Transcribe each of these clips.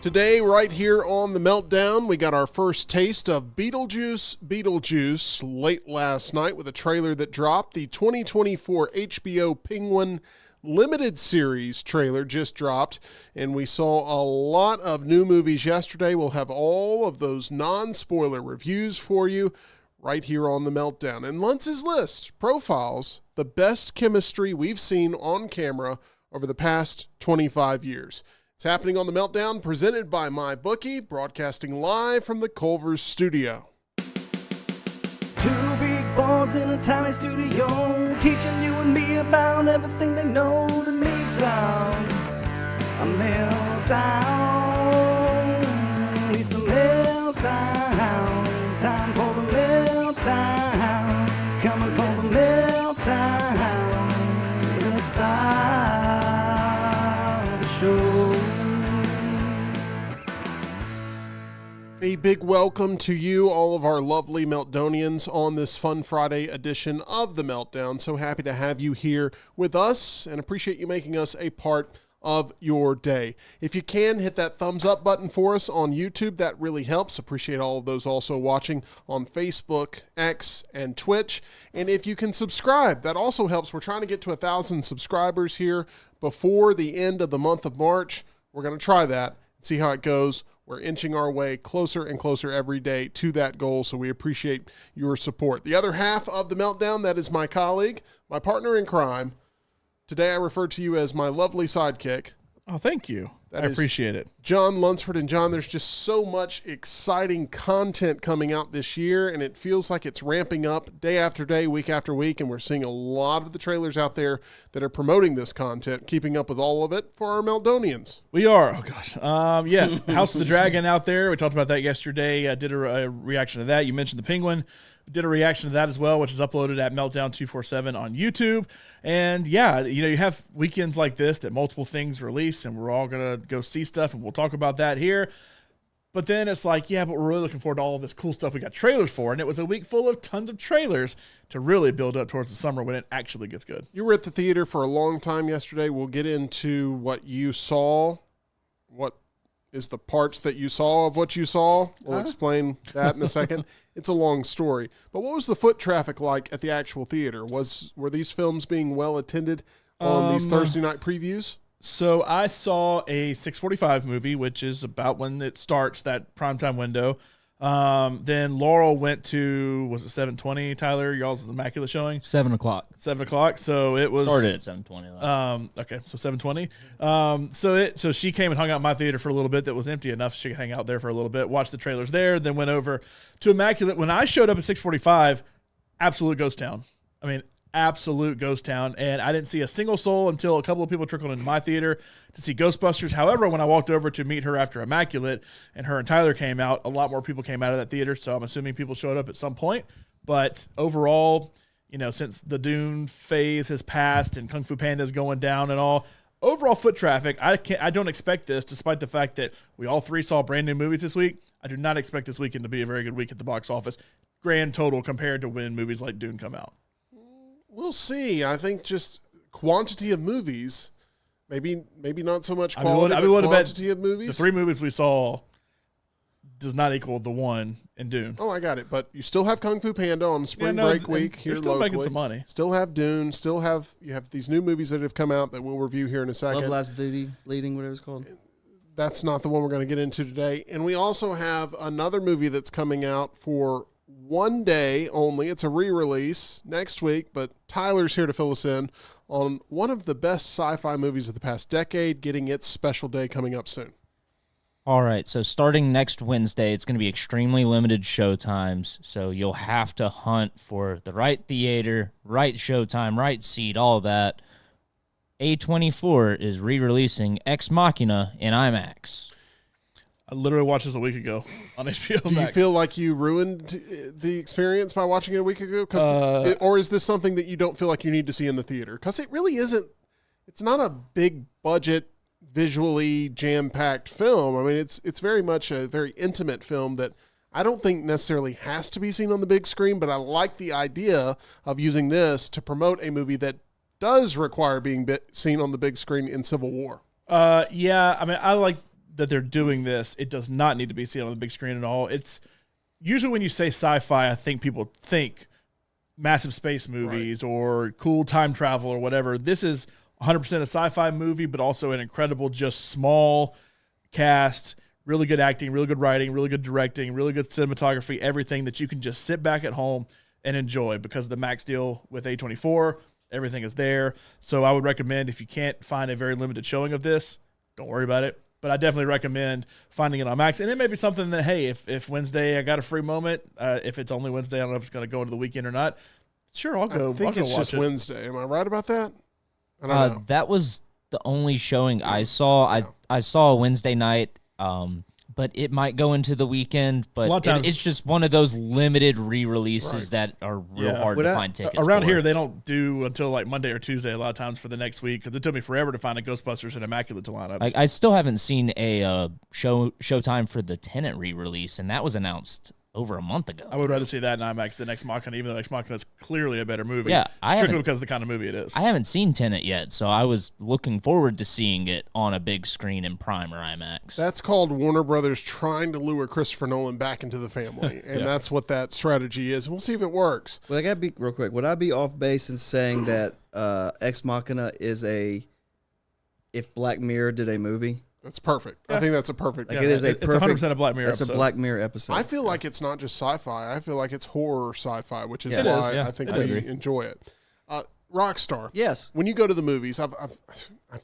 Today, right here on The Meltdown, we got our first taste of Beetlejuice late last night with a trailer that dropped. The 2024 HBO Penguin Limited Series trailer just dropped, and we saw a lot of new movies yesterday. We'll have all of those non-spoiler reviews for you right here on The Meltdown. And Lunce's list profiles the best chemistry we've seen on camera over the past 25 years. It's happening on The Meltdown, presented by MyBookie, broadcasting live from the Culver studio. Two big boys in a tiny studio, teaching you and me about everything they know to make sound. A meltdown, it's the meltdown, time for the meltdown, coming for the meltdown, let's start the show. A big welcome to you, all of our lovely Meltdonians, on this fun Friday edition of The Meltdown. So happy to have you here with us and appreciate you making us a part of your day. If you can, hit that thumbs up button for us on YouTube. That really helps. Appreciate all of those also watching on Facebook, X, and Twitch. And if you can subscribe, that also helps. We're trying to get to 1,000 subscribers here before the end of the month of March. We're going to try that, see how it goes. We're inching our way closer and closer every day to that goal, so we appreciate your support. The other half of The Meltdown, that is my colleague, my partner in crime. Today I refer to you as my lovely sidekick. Oh, thank you. I appreciate it. John Lunsford. And John, there's just so much exciting content coming out this year, and it feels like it's ramping up day after day, week after week, and we're seeing a lot of the trailers out there that are promoting this content, keeping up with all of it for our Meldonians. We are. Oh, gosh. Yes, House of the Dragon out there. We talked about that yesterday. I did a reaction to that. You mentioned the Penguin. Did a reaction to that as well, which is uploaded at Meltdown 247 on YouTube. And yeah, you have weekends like this that multiple things release, and we're all going to go see stuff, and we'll talk about that here. But then it's like, yeah, but we're really looking forward to all of this cool stuff we got trailers for. And it was a week full of tons of trailers to really build up towards the summer when it actually gets good. You were at the theater for a long time yesterday. We'll get into what you saw, what is the parts that you saw of what you saw. We'll explain that in a second. It's a long story. But what was the foot traffic like at the actual theater? Were these films being well attended on these Thursday night previews? So I saw a 6:45 movie, which is about when it starts, that primetime window. Then Laurel went to, was it 7:20, Tyler? Y'all's Immaculate showing? 7 o'clock. 7 o'clock. So it was Started at 7:20. Okay, so 7:20. So she came and hung out in my theater for a little bit that was empty enough she could hang out there for a little bit, watch the trailers there, then went over to Immaculate. When I showed up at 6:45, absolute ghost town. I mean, absolute ghost town, and I didn't see a single soul until a couple of people trickled into my theater to see Ghostbusters. However, when I walked over to meet her after Immaculate and her and Tyler came out, a lot more people came out of that theater, so I'm assuming people showed up at some point. But overall, since the Dune phase has passed and Kung Fu Panda's going down and all, overall foot traffic, I don't expect this, despite the fact that we all three saw brand new movies this week. I do not expect this weekend to be a very good week at the box office, grand total, compared to when movies like Dune come out. We'll see. I think just quantity of movies, maybe not so much quality, but quantity of movies. The 3 movies we saw does not equal the one in Dune. Oh, I got it. But you still have Kung Fu Panda on spring break week here still locally. Making some money. Still have Dune. You have these new movies that have come out that we'll review here in a second. Love Last Duty, Bleeding, whatever it's called. That's not the one we're going to get into today. And we also have another movie that's coming out for one day only. It's a re-release next week, but Tyler's here to fill us in on one of the best sci-fi movies of the past decade, getting its special day coming up soon. All right, so starting next Wednesday, it's going to be extremely limited showtimes, so you'll have to hunt for the right theater, right showtime, right seat, all of that. A24 is re-releasing Ex Machina in IMAX. I literally watched this a week ago on HBO Max. Do you feel like you ruined the experience by watching it a week ago? Or is this something that you don't feel like you need to see in the theater? Because it really isn't. It's not a big budget, visually jam-packed film. I mean, it's very much a very intimate film that I don't think necessarily has to be seen on the big screen, but I like the idea of using this to promote a movie that does require being seen on the big screen in Civil War. Yeah, I mean, I like that they're doing this, it does not need to be seen on the big screen at all. It's usually when you say sci-fi, I think people think massive space movies or cool time travel or whatever. This is 100% a sci-fi movie, but also an incredible, just small cast, really good acting, really good writing, really good directing, really good cinematography, everything that you can just sit back at home and enjoy because of the max deal with A24. Everything is there. So I would recommend, if you can't find a very limited showing of this, don't worry about it. But I definitely recommend finding it on Max. And it may be something that, hey, if Wednesday I got a free moment, if it's only Wednesday, I don't know if it's going to go into the weekend or not. Sure, I'll go. I think it's just Wednesday. Am I right about that? I don't know. That was the only showing I saw. I saw a Wednesday night, but it might go into the weekend. But it's just one of those limited re-releases that are real hard to find tickets around for. here. They don't do until like Monday or Tuesday a lot of times for the next week because it took me forever to find a Ghostbusters and Immaculate to line up. I still haven't seen a showtime for the Tenet re-release, and that was announced over a month ago. I would rather see that in IMAX than Ex Machina, even though Ex Machina is clearly a better movie. Yeah, strictly because of the kind of movie it is. I haven't seen Tenet yet, so I was looking forward to seeing it on a big screen in Prime or IMAX. That's called Warner Brothers trying to lure Christopher Nolan back into the family, and that's what that strategy is. We'll see if it works. Well, I got to be real quick. Would I be off base in saying that Ex Machina is if Black Mirror did a movie? That's perfect. I think that's a perfect. Like it is it's 100% a Black Mirror It's episode. a Black Mirror episode. I feel like it's not just sci-fi. I feel like it's horror sci-fi, which is It why is. Yeah, I think it we is. enjoy it. Rockstar. Yes. When you go to the movies, I've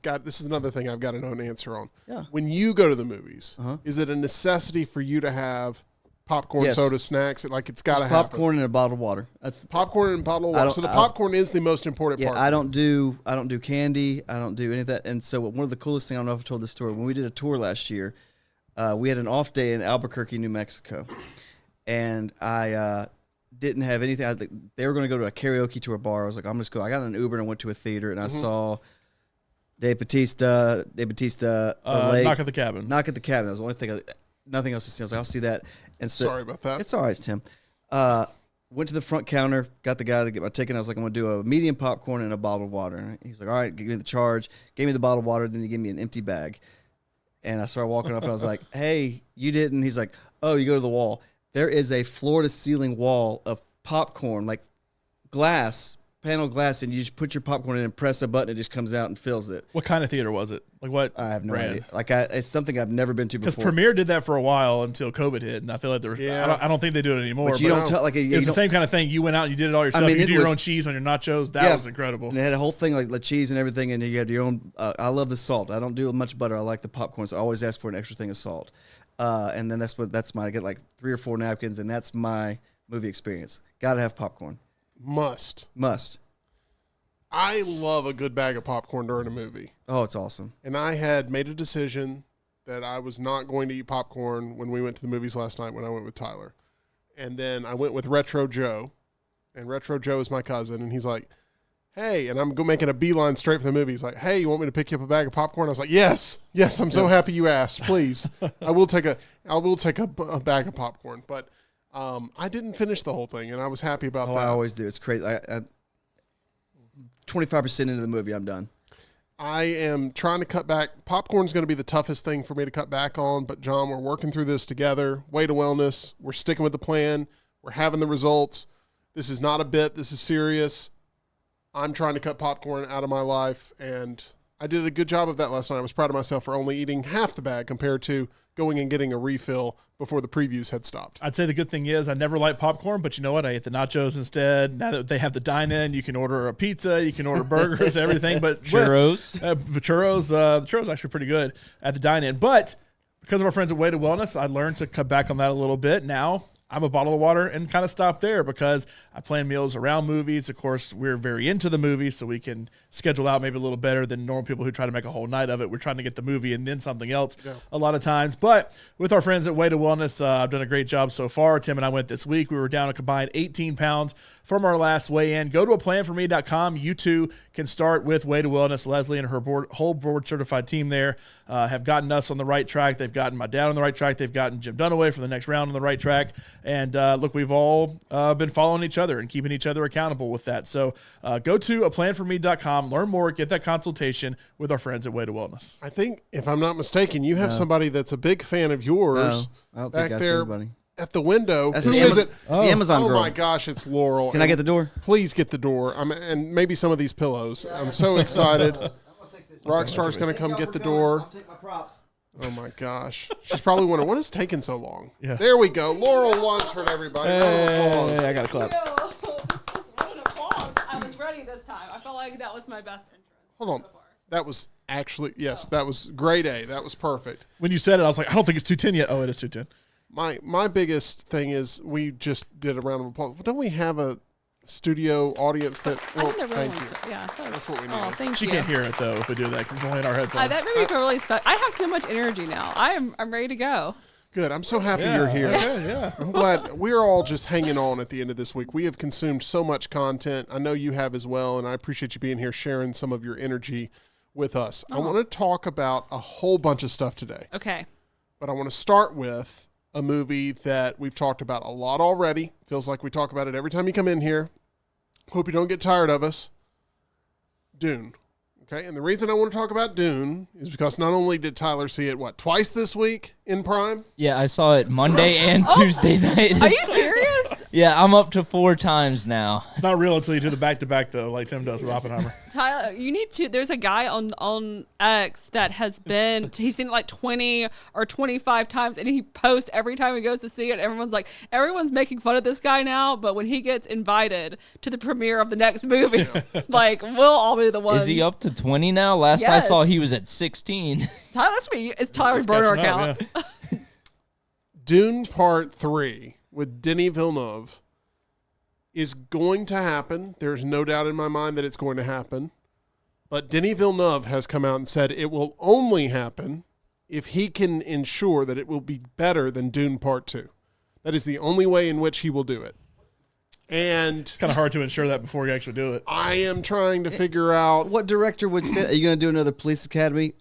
got this is another thing I've got to know an answer on. Yeah. When you go to the movies, is it a necessity for you to have popcorn, Yes. soda, snacks? It's got to happen. Popcorn and a bottle of water. That's Popcorn and a bottle of water. So the popcorn is the most important part. I don't do candy. I don't do any of that. And so one of the coolest things, I don't know if I told this story, when we did a tour last year, we had an off day in Albuquerque, New Mexico, and I didn't have anything. They were going to go to a karaoke to a bar. I was like, I'm just go. I got an Uber and I went to a theater and I saw Dave Bautista, Lake, Knock at the Cabin. Knock at the Cabin. That was the only thing. Nothing else to see. I was like, I'll see that. And so, Sorry about that. It's all right, Tim. Went to the front counter, got the guy to get my ticket. I was like, I'm going to do a medium popcorn and a bottle of water. And he's like, all right, give me the charge. Gave me the bottle of water. Then he gave me an empty bag. And I started walking up and I was like, hey, you didn't. He's like, oh, you go to the wall. There is a floor-to-ceiling wall of popcorn, like glass, panel glass, and you just put your popcorn in and press a button, it just comes out and fills it. What kind of theater was it? Like what? I have no brand? idea. Like it's something I've never been to Because before. Premiere did that for a while until COVID hit, and I feel like there was. Yeah. I don't think they do it anymore. But you don't tell like It was the same kind of thing. You went out and you did it all yourself. mean, you it do your was- own cheese on your nachos. That was incredible. And it had a whole thing like the cheese and everything, and you had your own. I love the salt. I don't do much butter. I like the popcorn, so I always ask for an extra thing of salt. And then that's my. I get like 3 or 4 napkins, and that's my movie experience. Got to have popcorn. Must. I love a good bag of popcorn during a movie. Oh, it's awesome. And I had made a decision that I was not going to eat popcorn when we went to the movies last night when I went with Tyler. And then I went with Retro Joe. And Retro Joe is my cousin. And he's like, hey, and I'm making a beeline straight for the movie. He's like, hey, you want me to pick you up a bag of popcorn? I was like, yes, I'm so happy you asked. Please. I will take a bag of popcorn. But I didn't finish the whole thing, and I was happy about that. I always do. It's crazy. 25% into the movie, I'm done. I am trying to cut back. Popcorn's going to be the toughest thing for me to cut back on, but John, we're working through this together. Way to Wellness. We're sticking with the plan. We're having the results. This is not a bit. This is serious. I'm trying to cut popcorn out of my life, and I did a good job of that last night. I was proud of myself for only eating half the bag compared to going and getting a refill before the previews had stopped. I'd say the good thing is I never liked popcorn, but you know what? I ate the nachos instead. Now that they have the dine-in, you can order a pizza, you can order burgers, everything. But Churros. Churros, the churros are actually pretty good at the dine-in. But because of our friends at Way to Wellness, I learned to cut back on that a little bit. Now I'm a bottle of water and kind of stop there because I plan meals around movies. Of course, we're very into the movies, so we can schedule out maybe a little better than normal people who try to make a whole night of it. We're trying to get the movie and then something else a lot of times. But with our friends at Way to Wellness, I've done a great job so far. Tim and I went this week. We were down a combined 18 pounds from our last weigh-in. Go to aplanforme.com. You too can start with Way to Wellness. Leslie and her whole board-certified team there have gotten us on the right track. They've gotten my dad on the right track. They've gotten Jim Dunaway for the next round on the right track. And look, we've all been following each other and keeping each other accountable with that. So go to aplanforme.com, learn more, get that consultation with our friends at Way to Wellness. I think, if I'm not mistaken, you have somebody that's a big fan of yours I don't back think I see there anybody. at the window. That's Who the is Amazon, it? it's the Amazon Oh girl. my gosh, it's Laurel. Can I get the door? Please get the door. And maybe some of these pillows. I'm so excited. Rockstar's going to come get the door. I'll take my props. Oh my gosh. She's probably wondering, what is taking so long? Yeah. There we go. Laurel Lunsford, everybody. Round of applause. Hey, I got to clap. What an applause. I was ready this time. I felt like that was my best entrance. Hold on. That was actually, yes, that was grade A. That was perfect. When you said it, I was like, I don't think it's 210 yet. Oh, it is 210. My biggest thing is we just did a round of applause. Don't we have a studio audience that, I well, think the real thank one's you. Yeah. That's what we Oh, need. thank She you. can't hear it, though, if we do that, because it's only in our headphones. That made me feel really special. I have so much energy now. I'm ready to go. Good. I'm so happy you're here. Okay, yeah. I'm glad we're all just hanging on at the end of this week. We have consumed so much content. I know you have as well, and I appreciate you being here, sharing some of your energy with us. I want to talk about a whole bunch of stuff today, Okay. but I want to start with a movie that we've talked about a lot already. Feels like we talk about it every time you come in here. Hope you don't get tired of us. Dune. Okay, and the reason I want to talk about Dune is because not only did Tyler see it, twice this week in Prime? Yeah, I saw it Monday and Tuesday night. Are you serious? Yeah, I'm up to 4 times now. It's not real until you do the back-to-back, though, like Tim does with Oppenheimer. Tyler, you need to. There's a guy on X that has been. He's seen it like 20 or 25 times, and he posts every time he goes to see it. Everyone's making fun of this guy now, but when he gets invited to the premiere of the next movie, like we'll all be the ones. Is he up to 20 now? Last I Yes. saw, he was at 16. Tyler, that's me. It's Tyler's He's burner catching up, account. yeah. Dune Part 3 with Denis Villeneuve is going to happen. There's no doubt in my mind that it's going to happen. But Denis Villeneuve has come out and said it will only happen if he can ensure that it will be better than Dune Part 2. That is the only way in which he will do it. And It's kind of hard to ensure that before you actually do it. I am trying to figure out What director would say, are you going to do another Police Academy?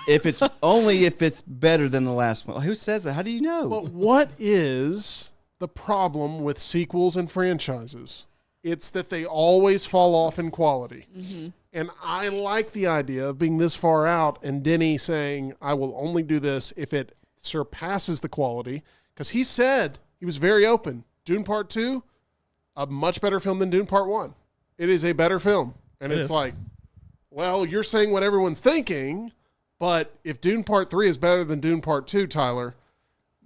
If it's only if it's better than the last one. Who says that? How do you know? But what is the problem with sequels and franchises? It's that they always fall off in quality. Mm-hmm. And I like the idea of being this far out and Denny saying, I will only do this if it surpasses the quality. Because he said, he was very open. Dune Part 2, a much better film than Dune Part 1. It is a better film. And It it's is. like, well, you're saying what everyone's thinking, but if Dune Part 3 is better than Dune Part 2, Tyler,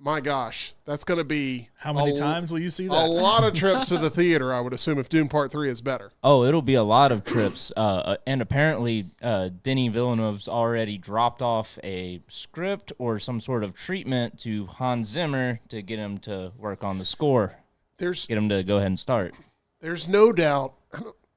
my gosh, that's going to be How many times will you see a that? lot of trips to the theater, I would assume, if Dune Part 3 is better. Oh, it'll be a lot of trips. And apparently, Denis Villeneuve's already dropped off a script or some sort of treatment to Hans Zimmer to get him to work on the score, There's get him to go ahead and start. no doubt.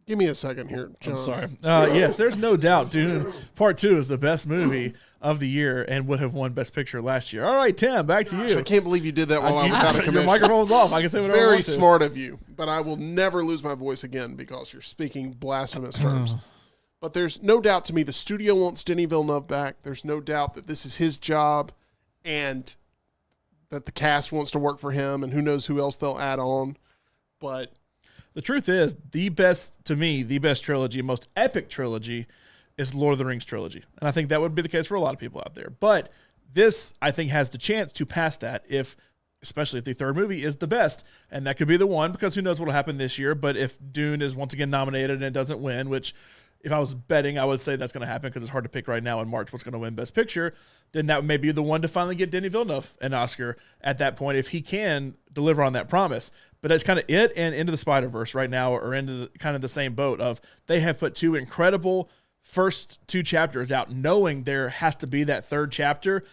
Give me a second here, John. I'm sorry. Yes, there's no doubt Dune Part 2 is the best movie of the year and would have won Best Picture last year. All right, Tim, back to you. I can't believe you did that while I was out of Your commission. microphone's off. I can say whatever I Very want to. smart of you, but I will never lose my voice again because you're speaking blasphemous terms. But there's no doubt to me the studio wants Denis Villeneuve back. There's no doubt that this is his job and that the cast wants to work for him, and who knows who else they'll add on. But The truth is, the best trilogy, most epic trilogy, is Lord of the Rings trilogy. And I think that would be the case for a lot of people out there. But this, I think, has the chance to pass that, especially if the third movie is the best. And that could be the one, because who knows what will happen this year. But if Dune is once again nominated and it doesn't win, which if I was betting, I would say that's going to happen because it's hard to pick right now in March what's going to win Best Picture, then that may be the one to finally get Denis Villeneuve an Oscar at that point if he can deliver on that promise. But that's kind of it, and Into the Spider-Verse right now are into kind of the same boat of they have put 2 incredible first 2 chapters out knowing there has to be that third chapter.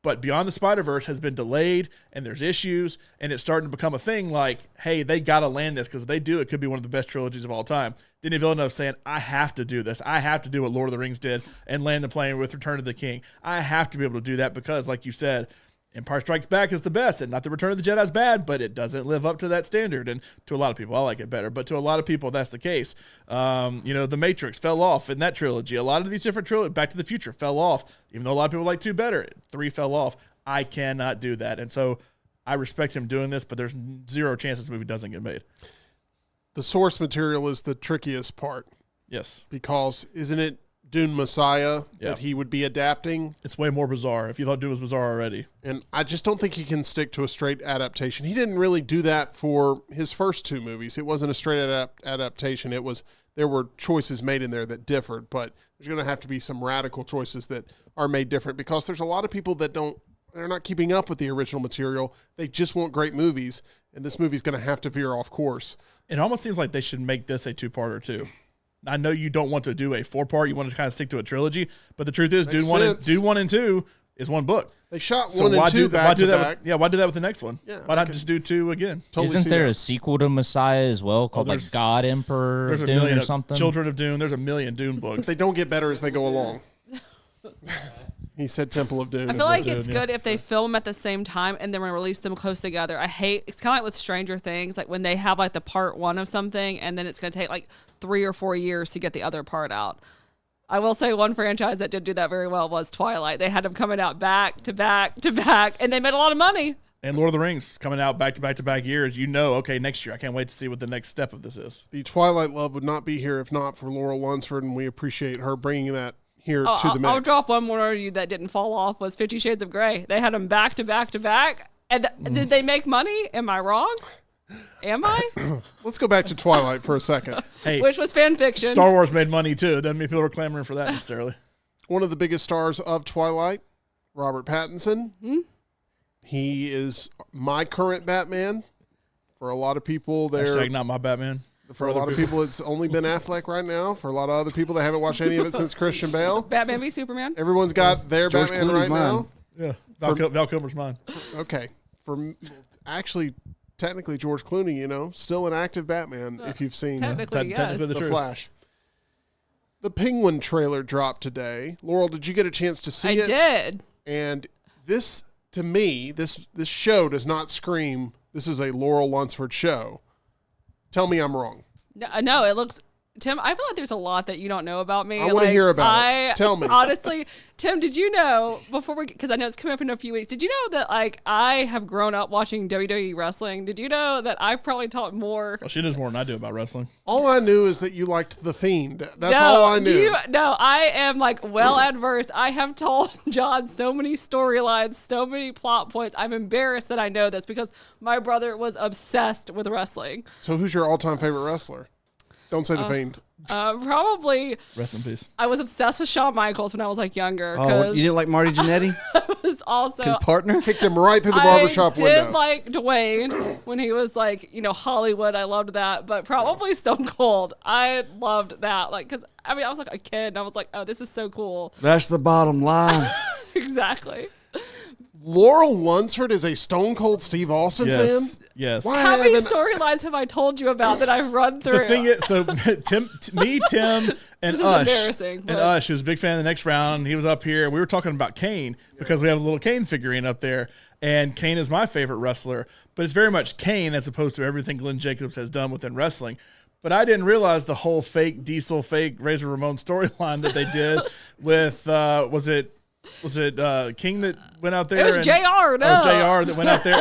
But Beyond the Spider-Verse has been delayed, and there's issues, and it's starting to become a thing like, hey, they got to land this, because if they do, it could be one of the best trilogies of all time. Denis Villeneuve saying, I have to do this. I have to do what Lord of the Rings did and land the plane with Return of the King. I have to be able to do that because, like you said, Empire Strikes Back is the best, and not the Return of the Jedi is bad, but it doesn't live up to that standard. And to a lot of people, I like it better, but to a lot of people, that's the case. The Matrix fell off in that trilogy. A lot of these different trilogies, Back to the Future fell off, even though a lot of people like 2 better. 3 fell off. I cannot do that. And so I respect him doing this, but there's zero chance this movie doesn't get made. The source material is the trickiest part. Yes. Because isn't it Dune Messiah that he would be adapting? It's way more bizarre if you thought Dune was bizarre already. And I just don't think he can stick to a straight adaptation. He didn't really do that for his first 2 movies. It wasn't a straight adaptation. There were choices made in there that differed, but there's going to have to be some radical choices that are made different because there's a lot of people that they're not keeping up with the original material. They just want great movies, and this movie's going to have to veer off course. It almost seems like they should make this a 2-parter too. I know you don't want to do a 4-part. You want to kind of stick to a trilogy, but the truth is, Dune 1 and 2 is one book. They shot 1 and 2 back to back. Why do that with the next one? Yeah, why not just do 2 again? Totally. Isn't there a sequel to Messiah as well called like God Emperor there's Dune a million or something? Children of Dune. There's a million Dune books. They don't get better as they go along. He said Temple of Dune. I feel like it's good if they film at the same time and then release them close together. It's kind of like with Stranger Things, like when they have like the part 1 of something and then it's going to take like 3 or 4 years to get the other part out. I will say one franchise that did do that very well was Twilight. They had them coming out back to back to back, and they made a lot of money. And Lord of the Rings coming out back to back to back years. Okay, next year. I can't wait to see what the next step of this is. The Twilight love would not be here if not for Laurel Lunsford, and we appreciate her bringing that here to the mix. I'll drop one more on you that didn't fall off was 50 Shades of Grey. They had them back to back to back. And did they make money? Am I wrong? Am I? Let's go back to Twilight for a second. Hey, which was fan fiction. Star Wars made money too. Doesn't mean people were clamoring for that necessarily. One of the biggest stars of Twilight, Robert Pattinson. Mm-hmm. He is my current Batman. For a lot of people, Hashtag not my Batman. For a lot of people, it's only Ben Affleck right now. For a lot of other people, they haven't watched any of it since Christian Bale. Batman v Superman. Everyone's got their George Batman Clooney's right mine. now. Yeah, Val Kilmer's mine. Okay. Actually, technically George Clooney, still an active Batman if you've seen Technically, yes. Technically The truth. Flash. The Penguin trailer dropped today. Laurel, did you get a chance to see it? I did. And this, to me, this show does not scream, this is a Laurel Lunsford show. Tell me I'm wrong. No, it looks... Tim, I feel like there's a lot that you don't know about me. I want to hear about it. Tell me. Honestly, Tim, did you know, because I know it's coming up in a few weeks, did you know that I have grown up watching WWE wrestling? Did you know that I've probably taught more? Well, she knows more than I do about wrestling. All I knew is that you liked The Fiend. That's all I knew. No, I am well adversed. I have told John so many storylines, so many plot points. I'm embarrassed that I know this because my brother was obsessed with wrestling. So who's your all-time favorite wrestler? Don't say The Fiend. Probably. Rest in peace. I was obsessed with Shawn Michaels when I was younger. Oh, you didn't like Marty Jannetty? I was also His partner? Kicked him right through the barbershop window. I did like Dwayne when he was Hollywood. I loved that, but probably Stone Cold. I loved that. Because I was a kid and I was like, oh, this is so cool. That's the bottom line. Exactly. Laurel Lunsford is a Stone Cold Steve Austin fan? Yes. Why How many haven't- storylines have I told you about that I've run through? The thing is, so Tim, and This is Ush, embarrassing, and but- Ush, who was a big fan of the next round. He was up here. We were talking about Kane because we have a little Kane figurine up there, and Kane is my favorite wrestler. But it's very much Kane as opposed to everything Glenn Jacobs has done within wrestling. But I didn't realize the whole fake Diesel, fake Razor Ramon storyline that they did with was it King that went out there? It was JR. No, JR that went out there.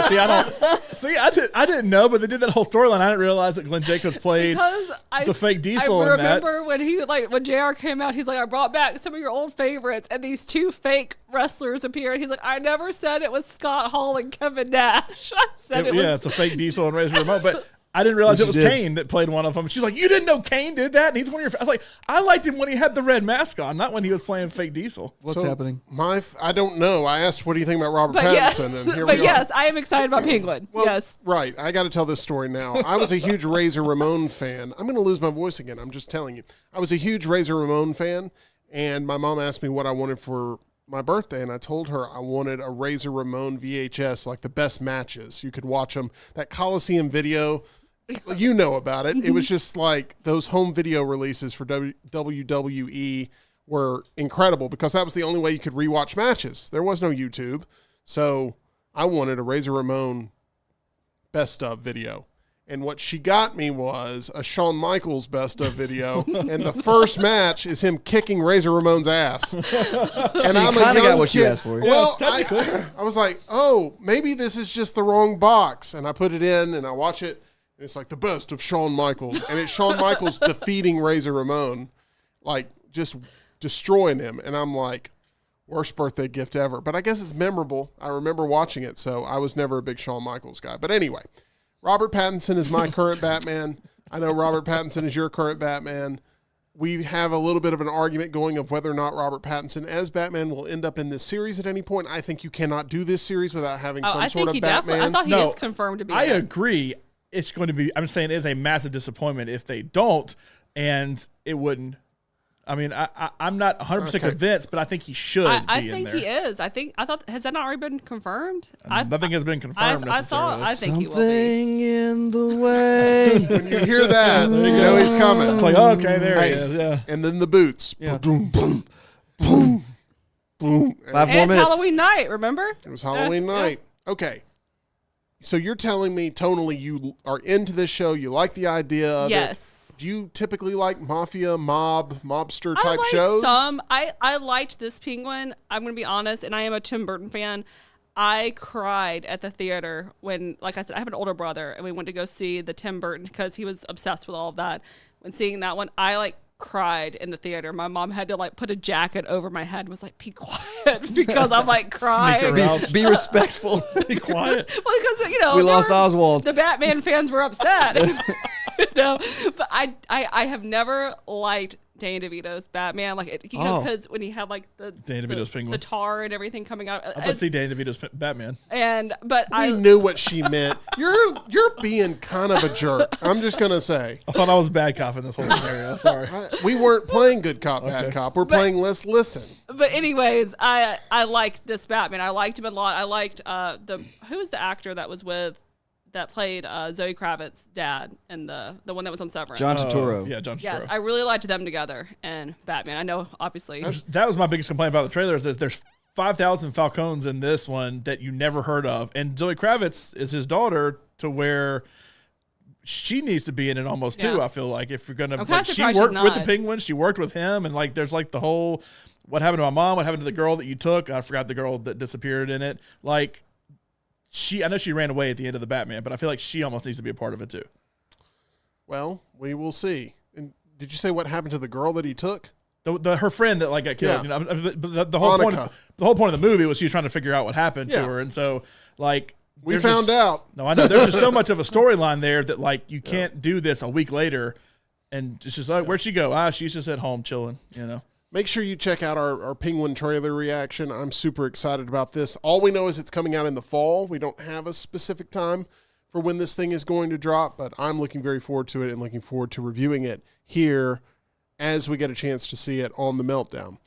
I didn't know, but they did that whole storyline. I didn't realize that Glenn Jacobs played the fake Diesel I in that. remember when JR came out, he's like, I brought back some of your old favorites, and these 2 fake wrestlers appeared. He's like, I never said it was Scott Hall and Kevin Nash. I said it was. Yeah, it's a fake Diesel and Razor Ramon, but I didn't realize it was Kane that played one of them. She's like, you didn't know Kane did that? And he's one of your... I was like, I liked him when he had the red mask on, not when he was playing fake Diesel. What's happening? I don't know. I asked, what do you think about Robert Pattinson? And here we are. Yes, I am excited about Penguin. Well, yes. Right. I got to tell this story now. I was a huge Razor Ramon fan. I'm going to lose my voice again. I'm just telling you. I was a huge Razor Ramon fan, and my mom asked me what I wanted for my birthday, and I told her I wanted a Razor Ramon VHS, like the best matches. You could watch them. That Coliseum video... You know about it. It was just like those home video releases for WWE were incredible because that was the only way you could rewatch matches. There was no YouTube. So I wanted a Razor Ramon best of video. And what she got me was a Shawn Michaels best of video. And the first match is him kicking Razor Ramon's ass. And I'm kinda got what you asked for. Well, I was like, oh, maybe this is just the wrong box. And I put it in and I watch it. And it's like the best of Shawn Michaels. And it's Shawn Michaels defeating Razor Ramon, like just destroying him. And I'm like, worst birthday gift ever. But I guess it's memorable. I remember watching it. So I was never a big Shawn Michaels guy. But anyway. Robert Pattinson is my current Batman. I know Robert Pattinson is your current Batman. We have a little bit of an argument going of whether or not Robert Pattinson as Batman will end up in this series at any point. I think you cannot do this series without having some sort of Batman. I thought he is confirmed to be. I agree. It's going to be, I'm saying it is a massive disappointment if they don't, and it wouldn't. I mean, I'm not 100% convinced, but I think he should I be in think there. he is. I thought, has that not already been confirmed? Nothing has been confirmed necessarily. I think he will be. Something in the way. When you hear that, you know he's coming. It's like, oh, okay, there he is. Yeah. And then the boots. Yeah. Boom, boom, boom, boom. 5 more And it's minutes. Halloween night, remember? It was Halloween night. Okay. So you're telling me, tonally, you are into this show. You like the idea of it. Yes. Do you typically like mafia, mobster I type like shows? some. I liked this Penguin. I'm going to be honest, and I am a Tim Burton fan. I cried at the theater when, like I said, I have an older brother, and we went to go see the Tim Burton because he was obsessed with all of that. When seeing that one, I cried in the theater. My mom had to put a jacket over my head and was like, be quiet, because I'm crying. Be respectful. Be quiet. Well, because We lost Oswald. The Batman fans were upset. No, but I have never liked Danny DeVito's Batman, because when he had Danny DeVito's Penguin, the tar and everything coming out. I'd like to see Danny DeVito's Batman. I knew what she meant. You're being kind of a jerk. I'm just gonna say. I thought I was bad cop in this whole scenario. Sorry, we weren't playing good cop, bad cop. We're playing let's listen. But anyways, I liked this Batman. I liked him a lot. I liked who was the actor that played Zoe Kravitz's dad and the one that was on Severance. John Turturro. Yeah, John Turturro. Yes, I really liked them together and Batman. I know, obviously. That was my biggest complaint about the trailer, is that there's 5,000 Falcons in this one that you never heard of. And Zoe Kravitz is his daughter, to where she needs to be in it almost too, I feel like. If you're going to, she worked with the Penguin, she worked with him, and there's the whole, what happened to my mom, what happened to the girl that you took, I forgot the girl that disappeared in it. I know she ran away at the end of the Batman, but I feel like she almost needs to be a part of it too. Well, we will see. And did you say what happened to the girl that he took? Her friend that got killed. Yeah. But the whole point. The whole point of the movie was she was trying to figure out what happened to her, and so we found out. No, I know there's just so much of a storyline there that you can't do this a week later, and it's just where'd she go? She's just at home chilling. Make sure you check out our Penguin trailer reaction. I'm super excited about this. All we know is it's coming out in the fall. We don't have a specific time for when this thing is going to drop, but I'm looking very forward to it and looking forward to reviewing it here as we get a chance to see it on the Meltdown.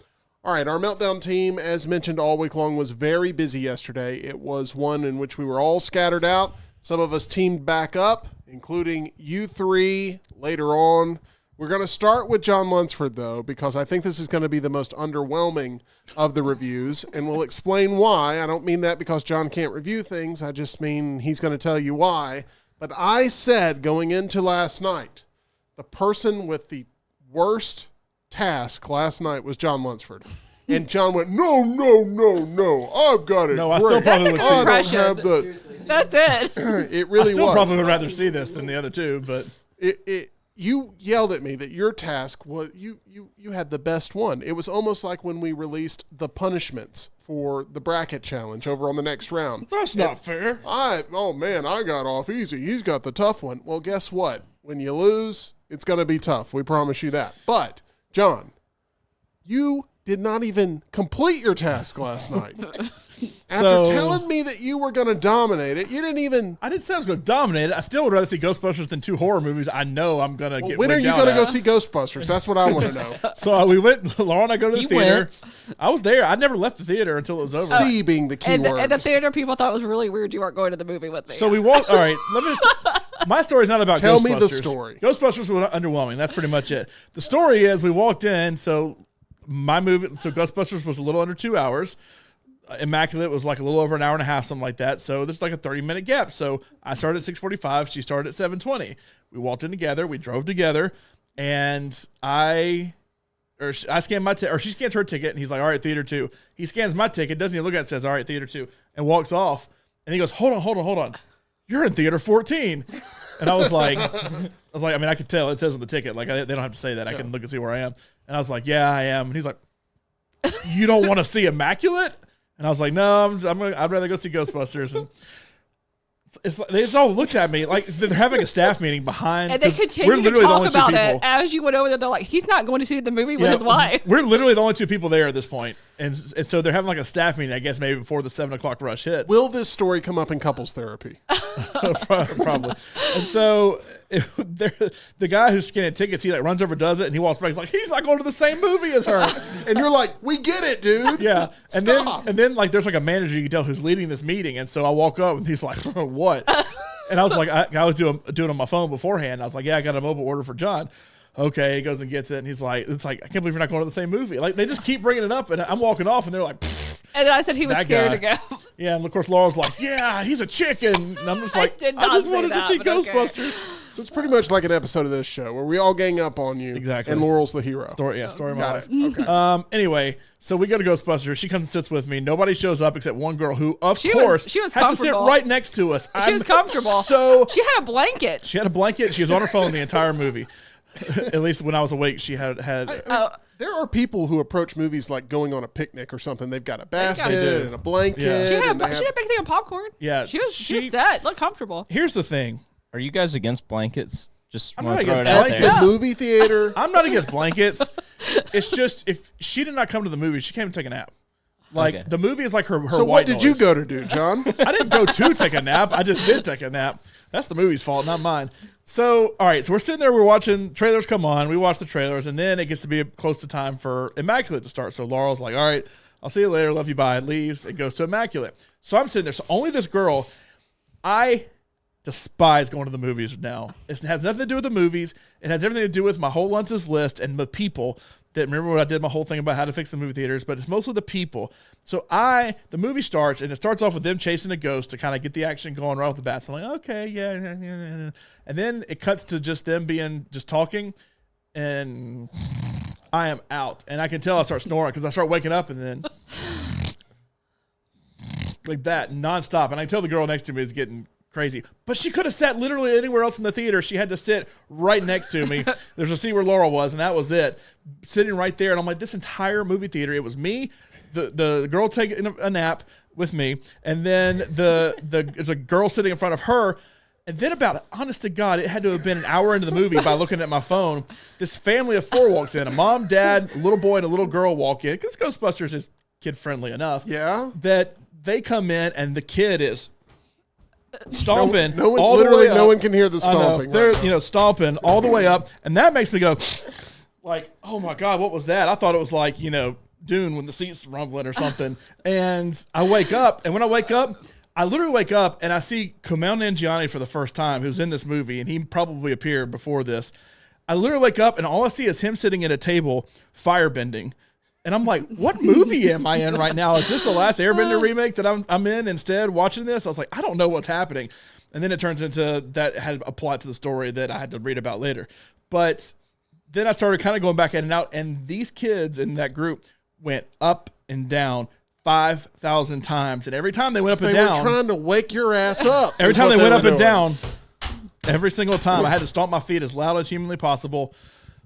All right, our Meltdown team, as mentioned all week long, was very busy yesterday. It was one in which we were all scattered out. Some of us teamed back up, including you three later on. We're going to start with John Lunsford, though, because I think this is going to be the most underwhelming of the reviews, and we'll explain why. I don't mean that because John can't review things. I just mean he's going to tell you why. But I said going into last night, the person with the worst task last night was John Lunsford. And John went, no, I've got it. No, I still probably would see I don't have the. That's it. It really was. I still probably would rather see this than the other two, but you yelled at me that your task was you had the best one. It was almost like when we released the punishments for the bracket challenge over on the next round. That's not fair. I got off easy. He's got the tough one. Well, guess what? When you lose, it's going to be tough. We promise you that. But, John, you did not even complete your task last night. After telling me that you were going to dominate it, you didn't even... I didn't say I was going to dominate it. I still would rather see Ghostbusters than 2 horror movies I know I'm going to get when are you going to go see Ghostbusters? That's what I want to know. So we went, Laura and I go to the theater. Went. I was there. I never left the theater until it was over. C being the key word. And the theater people thought it was really weird you weren't going to the movie with me. So we walked... All right, let me just... My story's not about Tell Ghostbusters. me the story. Ghostbusters was underwhelming. That's pretty much it. The story is we walked in, so my movie... So Ghostbusters was a little under 2 hours. Immaculate was like a little over an hour and a half, something like that. So there's like a 30-minute gap. So I started at 6:45. She started at 7:20. We walked in together. We drove together, and I scanned my ticket, or she scans her ticket, and he's like, all right, theater 2. He scans my ticket, doesn't even look at it, says, all right, theater 2, and walks off. And he goes, hold on. You're in theater 14. And I was like, I mean, I could tell. It says on the ticket. Like, they don't have to say that. I can look and see where I am. And I was like, yeah, I am. And he's like, you don't want to see Immaculate? And I was like, no, I'd rather go see Ghostbusters. And they just all looked at me like they're having a staff meeting behind. And they continue to talk about it as you went over there. They're like, he's not going to see the movie with his wife. We're literally the only 2 people there at this point. And so they're having like a staff meeting, I guess, maybe before the 7 o'clock rush hits. Will this story come up in couples therapy? Probably. And so the guy who's scanning tickets, he like runs over, does it, and he walks back. He's like, he's not going to the same movie as her. And you're like, we get it, dude. Yeah. Stop. And then like there's like a manager you can tell who's leading this meeting. And so I walk up and he's like, what? And I was like, I was doing on my phone beforehand. I was like, yeah, I got a mobile order for John. Okay, he goes and gets it, and he's like, it's like, I can't believe you're not going to the same movie. Like, they just keep bringing it up, and I'm walking off, and they're like, pfft. And then I said he was scared to go. Yeah, and of course Laura's like, yeah, he's a chicken. And I'm just like, I just wanted to see Ghostbusters. Okay. So it's pretty much like an episode of this show where we all gang up on you. Exactly. And Laurel's the hero. Story of my life. Okay. Anyway, so we go to Ghostbusters. She comes and sits with me. Nobody shows up except one girl who, of course, she was has to sit right next to us. She was comfortable. So she had a blanket. She was on her phone the entire movie. At least when I was awake, she had. There are people who approach movies like going on a picnic or something. They've got a basket and a blanket. Yeah. She had a big thing of popcorn. Yeah, she was set. Looked comfortable. Here's the thing: are you guys against blankets? I'm not against blankets. At the movie theater. I'm not against blankets. It's just if she did not come to the movie, she came to take a nap. Like the movie is like her. So white what did noise. you go to do, John? I didn't go to take a nap. I just did take a nap. That's the movie's fault, not mine. So, all right. So we're sitting there. We're watching trailers come on. We watch the trailers, and then it gets to be close to time for Immaculate to start. So Laurel's like, all right, I'll see you later. Love you. Bye. Leaves and goes to Immaculate. So I'm sitting there. So only this girl. I despise going to the movies now. It has nothing to do with the movies. It has everything to do with my whole Lunce's list and the people. That remember when I did my whole thing about how to fix the movie theaters, but it's mostly the people. So the movie starts, and it starts off with them chasing a ghost to kind of get the action going right off the bat. So I'm like, okay, yeah. And then it cuts to just them just talking, and I am out. And I can tell I start snoring because I start waking up and then like that nonstop. And I can tell the girl next to me is getting crazy, but she could have sat literally anywhere else in the theater. She had to sit right next to me. There's a seat where Laurel was, and that was it, sitting right there. And I'm like, this entire movie theater, it was me, the girl taking a nap with me, and then there's a girl sitting in front of her. And then honest to God, it had to have been an hour into the movie by looking at my phone. This family of 4 walks in, a mom, dad, a little boy, and a little girl walk in, because Ghostbusters is kid friendly enough. Yeah. That they come in and the kid is stomping. No one can hear the stomping. They're stomping all the way up, and that makes me go like, oh my God, what was that? I thought it was like Dune when the seats rumbling or something. And I wake up, and when I wake up, I literally wake up and I see Kumail Nanjiani for the first time, who's in this movie, and he probably appeared before this. I literally wake up and all I see is him sitting at a table firebending. And I'm like, what movie am I in right now? Is this the last Airbender remake that I'm in instead watching this? I was like, I don't know what's happening. And then it turns into that had a plot to the story that I had to read about later. But then I started kind of going back in and out, and these kids in that group went up and down 5,000 times. And every time they went up and down. They were trying to wake your ass up. Every time they went up and down, every single time, I had to stomp my feet as loud as humanly possible.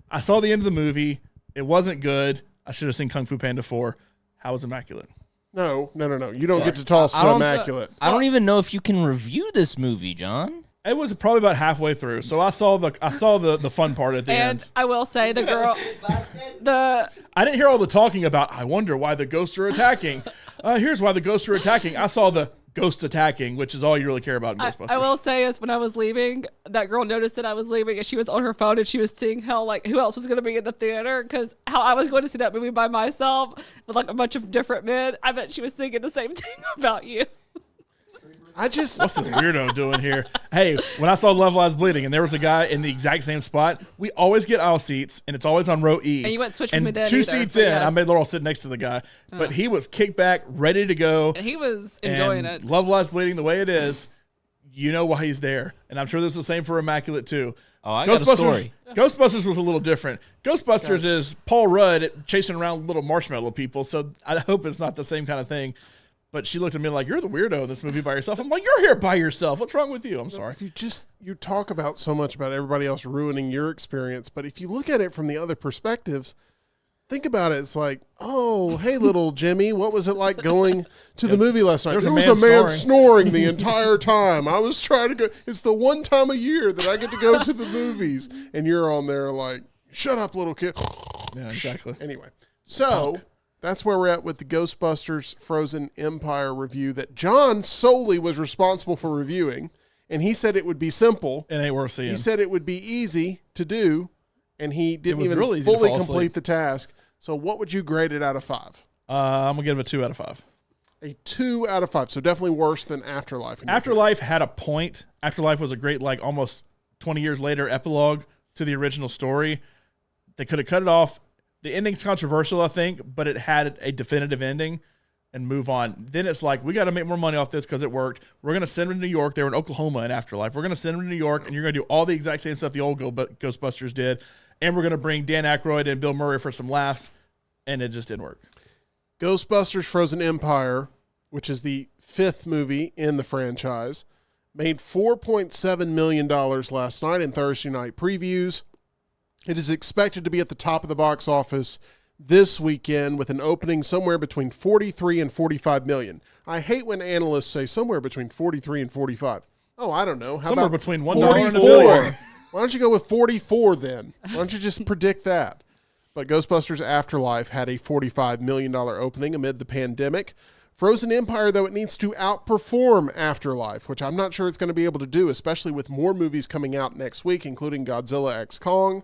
I saw the end of the movie. It wasn't good. I should have seen Kung Fu Panda 4. How was Immaculate? No. You don't get to toss to Immaculate. I don't even know if you can review this movie, John. It was probably about halfway through, so I saw the fun part at the end. And I will say the girl, I didn't hear all the talking about. I wonder why the ghosts are attacking. Here's why the ghosts are attacking. I saw the ghosts attacking, which is all you really care about in Ghostbusters. I will say is when I was leaving, that girl noticed that I was leaving, and she was on her phone, and she was seeing how who else was going to be in the theater, because how I was going to see that movie by myself with a bunch of different men. I bet she was thinking the same thing about you. What's this weirdo doing here? Hey, when I saw Love Lies Bleeding and there was a guy in the exact same spot, we always get aisle seats and it's always on row E. And you wouldn't switch with and me then 2 either, seats but in, yes. I made Laurel sit next to the guy. But he was kicked back, ready to go. And he was enjoying and it. Love Lies Bleeding the way it is, you know why he's there. And I'm sure this is the same for Immaculate too. Oh, I got a story. Ghostbusters was a little different. Ghostbusters is Paul Rudd chasing around little marshmallow people, so I hope it's not the same kind of thing. But she looked at me like, you're the weirdo in this movie by yourself. I'm like, you're here by yourself. What's wrong with you? I'm sorry. If you talk about so much about everybody else ruining your experience, but if you look at it from the other perspectives, think about it. It's like, oh, hey, little Jimmy, what was it like going to the movie last night? There was a man snoring the entire time. I was trying to go. It's the one time a year that I get to go to the movies, and you're on there like, shut up, little kid. Yeah, exactly. Anyway, so that's where we're at with the Ghostbusters Frozen Empire review that John solely was responsible for reviewing, and he said it would be simple. It ain't worth seeing. He said it would be easy to do, and he didn't even really easy to fully fall complete asleep. the task. So what would you grade it out of 5? I'm going to give it a 2 out of 5. A 2 out of 5. So definitely worse than Afterlife. Afterlife had a point. Afterlife was a great, like, almost 20 years later epilogue to the original story. They could have cut it off. The ending's controversial, I think, but it had a definitive ending and move on. Then it's like, we got to make more money off this because it worked. We're going to send them to New York. They were in Oklahoma in Afterlife. We're going to send them to New York, and you're going to do all the exact same stuff the old Ghostbusters did. And we're going to bring Dan Aykroyd and Bill Murray for some laughs, and it just didn't work. Ghostbusters Frozen Empire, which is the 5th movie in the franchise, made $4.7 million last night in Thursday night previews. It is expected to be at the top of the box office this weekend with an opening somewhere between 43 and 45 million. I hate when analysts say somewhere between 43 and 45. Oh, I don't know. How Somewhere about between $1 and $1 44? billion. Why don't you go with 44 then? Why don't you just predict that? But Ghostbusters Afterlife had a $45 million opening amid the pandemic. Frozen Empire, though, it needs to outperform Afterlife, which I'm not sure it's going to be able to do, especially with more movies coming out next week, including Godzilla x Kong.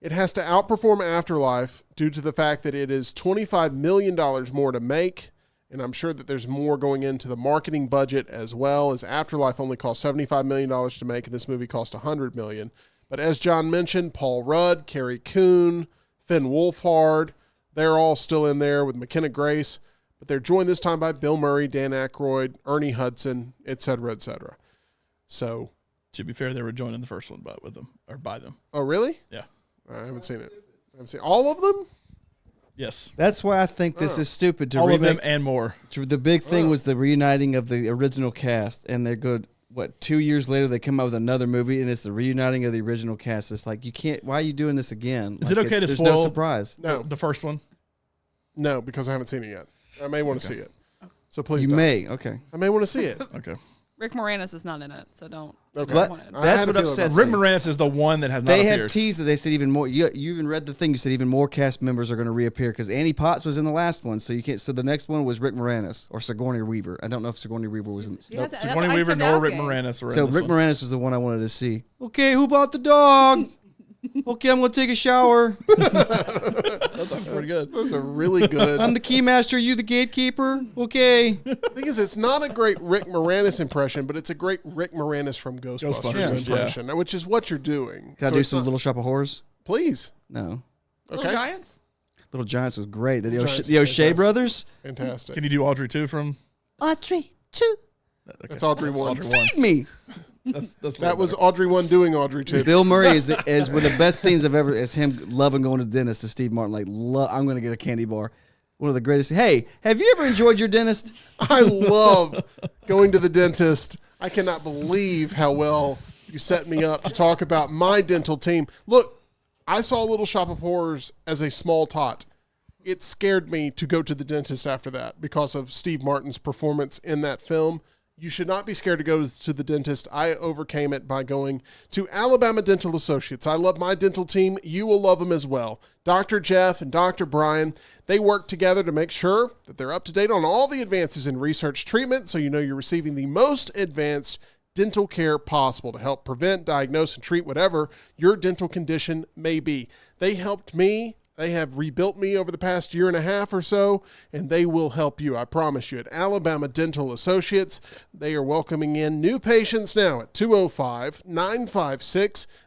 It has to outperform Afterlife due to the fact that it is $25 million more to make, and I'm sure that there's more going into the marketing budget as well, as Afterlife only cost $75 million to make, and this movie cost $100 million. But as John mentioned, Paul Rudd, Carrie Coon, Finn Wolfhard, they're all still in there with McKenna Grace, but they're joined this time by Bill Murray, Dan Aykroyd, Ernie Hudson, et cetera, et cetera. So, To be fair, they were joining the first one with them, or by them. oh, really? Yeah. I haven't seen it. I haven't seen all of them? Yes. That's why I think this is stupid to All of remake. them and more. The big thing was the reuniting of the original cast, and they're good. What, 2 years later they come out with another movie, and it's the reuniting of the original cast. It's like, you can't. Why are you doing this again? Is it okay to there's spoil? no surprise. No. The first one. No, because I haven't seen it yet. I may want to see it. So please You don't. may. Okay. I may want to see it. Okay. Rick Moranis is not in it, so don't. Okay. don't But want it. I that's had a what feeling upsets Rick me. Moranis is the one that has not They have appeared. teased that they said even more. You even read the thing. You said even more cast members are going to reappear because Annie Potts was in the last one. So you can't. So the next one was Rick Moranis or Sigourney Weaver. I don't know if Sigourney Weaver was in. She has- that's Sigourney what I Weaver kept nor Rick asking. Moranis are in So this Rick one. Moranis was the one I wanted to see. Okay, who bought the dog? Okay, I'm going to take a shower. That sounds pretty good. Those are really good. I'm the keymaster. You the gatekeeper. Okay. The thing is, it's not a great Rick Moranis impression, but it's a great Rick Moranis from Ghostbusters Ghostbusters, impression, which is what you're doing. Can I So do it's some not- Little Shop of Horrors? Please. No. Little Okay. Giants? Little Giants was great. The Giants O'Shea, is the O'Shea fantastic. brothers. Fantastic. Can you do Audrey 2 from? Audrey, two. That's Audrey 1. Audrey 1. Feed me. That's a That little was better. Audrey 1 doing Audrey 2. Bill Murray is one of the best scenes I've ever. Is him loving going to the dentist to Steve Martin. Like, I'm going to get a candy bar. One of the greatest. Hey, have you ever enjoyed your dentist? I love going to the dentist. I cannot believe how well you set me up to talk about my dental team. Look, I saw Little Shop of Horrors as a small tot. It scared me to go to the dentist after that because of Steve Martin's performance in that film. You should not be scared to go to the dentist. I overcame it by going to Alabama Dental Associates. I love my dental team. You will love them as well. Dr. Jeff and Dr. Brian, they work together to make sure that they're up to date on all the advances in research treatment so you know you're receiving the most advanced dental care possible to help prevent, diagnose, and treat whatever your dental condition may be. They helped me They have rebuilt me over the past year and a half or so, and they will help you, I promise you. At Alabama Dental Associates, they are welcoming in new patients now at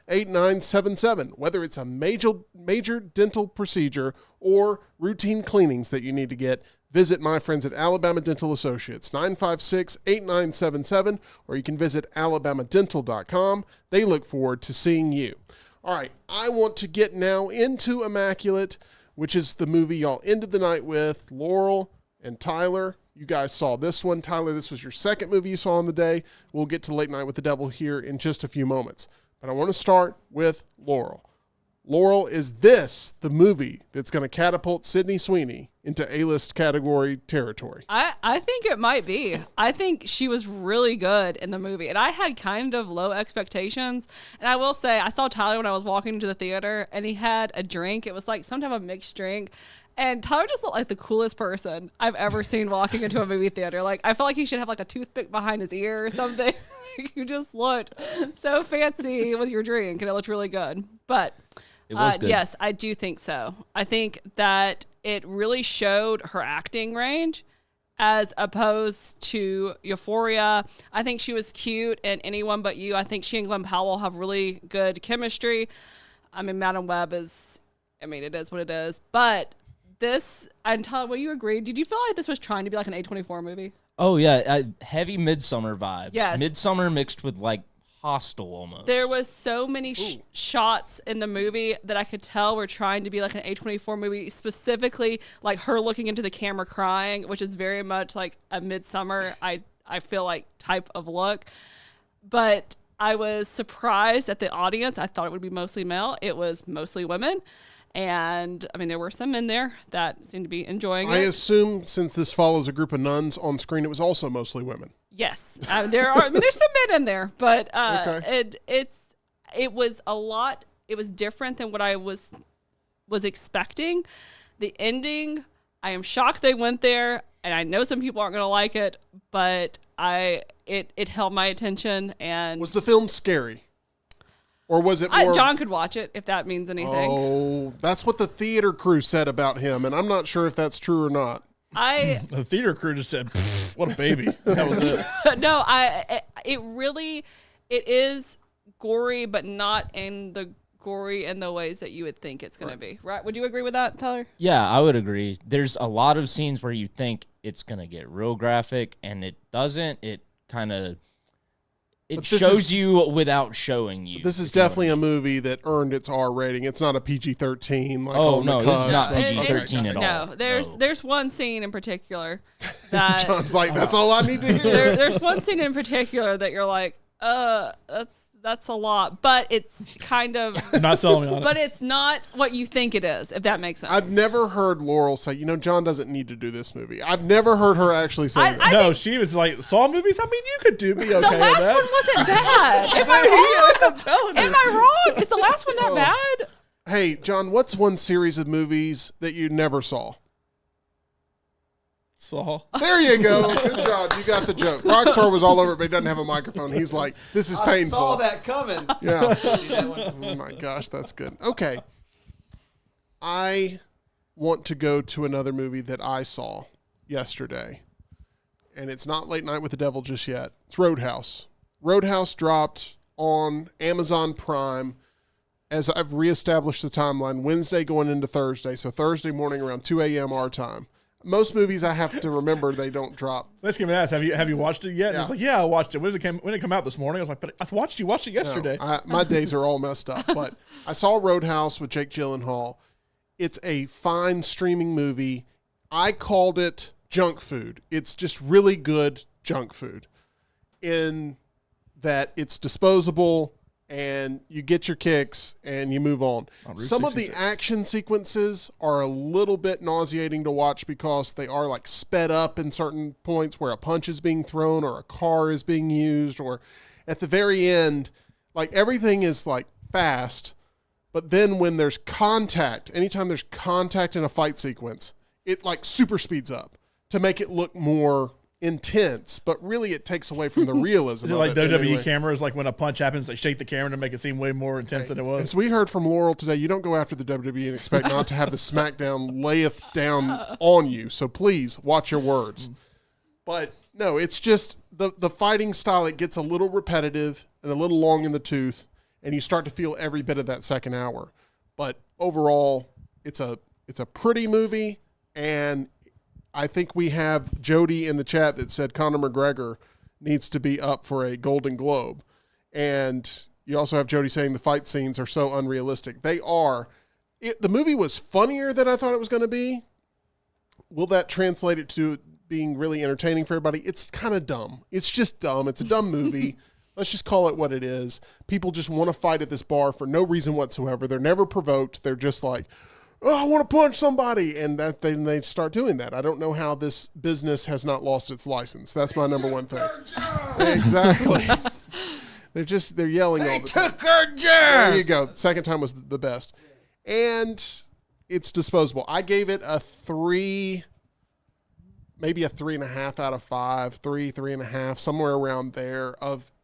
205-956-8977. Whether it's a major dental procedure or routine cleanings that you need to get, visit my friends at Alabama Dental Associates, 956-8977, or you can visit alabamadental.com. They look forward to seeing you. All right, I want to get now into Immaculate, which is the movie y'all ended the night with. Laurel and Tyler, you guys saw this one. Tyler, this was your second movie you saw on the day. We'll get to Late Night with the Devil here in just a few moments. But I want to start with Laurel. Laurel, is this the movie that's going to catapult Sydney Sweeney into A-list category territory? I think it might be. I think she was really good in the movie. And I had kind of low expectations. And I will say, I saw Tyler when I was walking into the theater, and he had a drink. It was like some type of mixed drink. And Tyler just looked like the coolest person I've ever seen walking into a movie theater. Like, I felt like he should have like a toothpick behind his ear or something. You just looked so fancy with your drink, and it looked really good. But It was good. yes, I do think so. I think that it really showed her acting range as opposed to Euphoria. I think she was cute in Anyone But You. I think she and Glenn Powell have really good chemistry. I mean, Madam Web is, it is what it is. But this, and Tyler, will you agree? Did you feel like this was trying to be like an A24 movie? Oh, yeah. Heavy Midsummer vibes. Yes. Midsummer mixed with, like, Hostel almost. There was so many shots in the movie that I could tell were trying to be like an A24 movie, specifically like her looking into the camera crying, which is very much like a Midsummer, I feel like, type of look. But I was surprised at the audience. I thought it would be mostly male. It was mostly women. And I mean, there were some in there that seemed to be enjoying it. I assume since this follows a group of nuns on screen, it was also mostly women. Yes, there's some men in there, but Okay. it was a lot. It was different than what I was expecting. The ending, I am shocked they went there, and I know some people aren't going to like it, but it held my attention. And Was the film scary? Or was it more... John could watch it if that means anything. Oh, that's what the theater crew said about him, and I'm not sure if that's true or not. The theater crew just said, "What a baby." That was it. No, it is gory, but not in the gory in the ways that you would think it's going to be. Right? Would you agree with that, Tyler? Yeah, I would agree. There's a lot of scenes where you think it's going to get real graphic, and it doesn't. It kind of... It shows you without showing you. This is definitely a movie that earned its R rating. It's not a PG-13. Like Oh, on no, the this is cusp. not PG-13 at all. No, there's one scene in particular that John's like, that's all I need to hear. there's one scene in particular that you're like, that's a lot, but it's kind of Not selling me on it. but it's not what you think it is, if that makes sense. I've never heard Laurel say, John doesn't need to do this movie. I've never heard her actually say that. No, she was like, Saw movies? I mean, you could be okay the with last that. one wasn't bad. Am I wrong? I'm telling you. Am I wrong? Is the last one that bad? Hey, John, what's one series of movies that you never saw? Saw. There you go. Good job. You got the joke. Rockstar was all over it, but he doesn't have a microphone. He's like, this is painful. I saw that coming. Yeah. See that one? Oh my gosh, that's good. Okay. I want to go to another movie that I saw yesterday. And it's not Late Night with the Devil just yet. It's Roadhouse. Roadhouse dropped on Amazon Prime as I've reestablished the timeline Wednesday going into Thursday. So Thursday morning around 2 a.m. our time. Most movies I have to remember they don't drop. Let's give me that. Have you watched it yet? And Yeah. it's like, yeah, I watched it. When it come out this morning? I was like, but I watched it yesterday. No, my days are all messed up. But I saw Roadhouse with Jake Gyllenhaal. It's a fine streaming movie. I called it junk food. It's just really good junk food in that it's disposable and you get your kicks and you move on. Some of the action sequences are a little bit nauseating to watch because they are like sped up in certain points where a punch is being thrown or a car is being used, or at the very end, like everything is like fast. But then when there's contact, anytime there's contact in a fight sequence, it like super speeds up to make it look more intense, but really it takes away from the realism. Is it of like WWE anyway. cameras? Like when a punch happens, they shake the camera to make it seem way more intense than it was. As we heard from Laurel today, you don't go after the WWE and expect not to have the SmackDown layeth down on you. So please watch your words. But no, it's just the fighting style. It gets a little repetitive and a little long in the tooth, and you start to feel every bit of that second hour. But overall, it's a pretty movie, and I think we have Jody in the chat that said Conor McGregor needs to be up for a Golden Globe. And you also have Jody saying the fight scenes are so unrealistic. They are. The movie was funnier than I thought it was going to be. Will that translate it to being really entertaining for everybody? It's kind of dumb. It's just dumb. It's a dumb movie. Let's just call it what it is. People just want to fight at this bar for no reason whatsoever. They're never provoked. They're just like, oh, I want to punch somebody, and they start doing that. I don't know how this business has not lost its license. That's my number one thing. Exactly. They're yelling all the time. Took our job. There you go. The second time was the best. And it's disposable. I gave it a 3, maybe a 3.5 out of 5, 3.5, somewhere around there.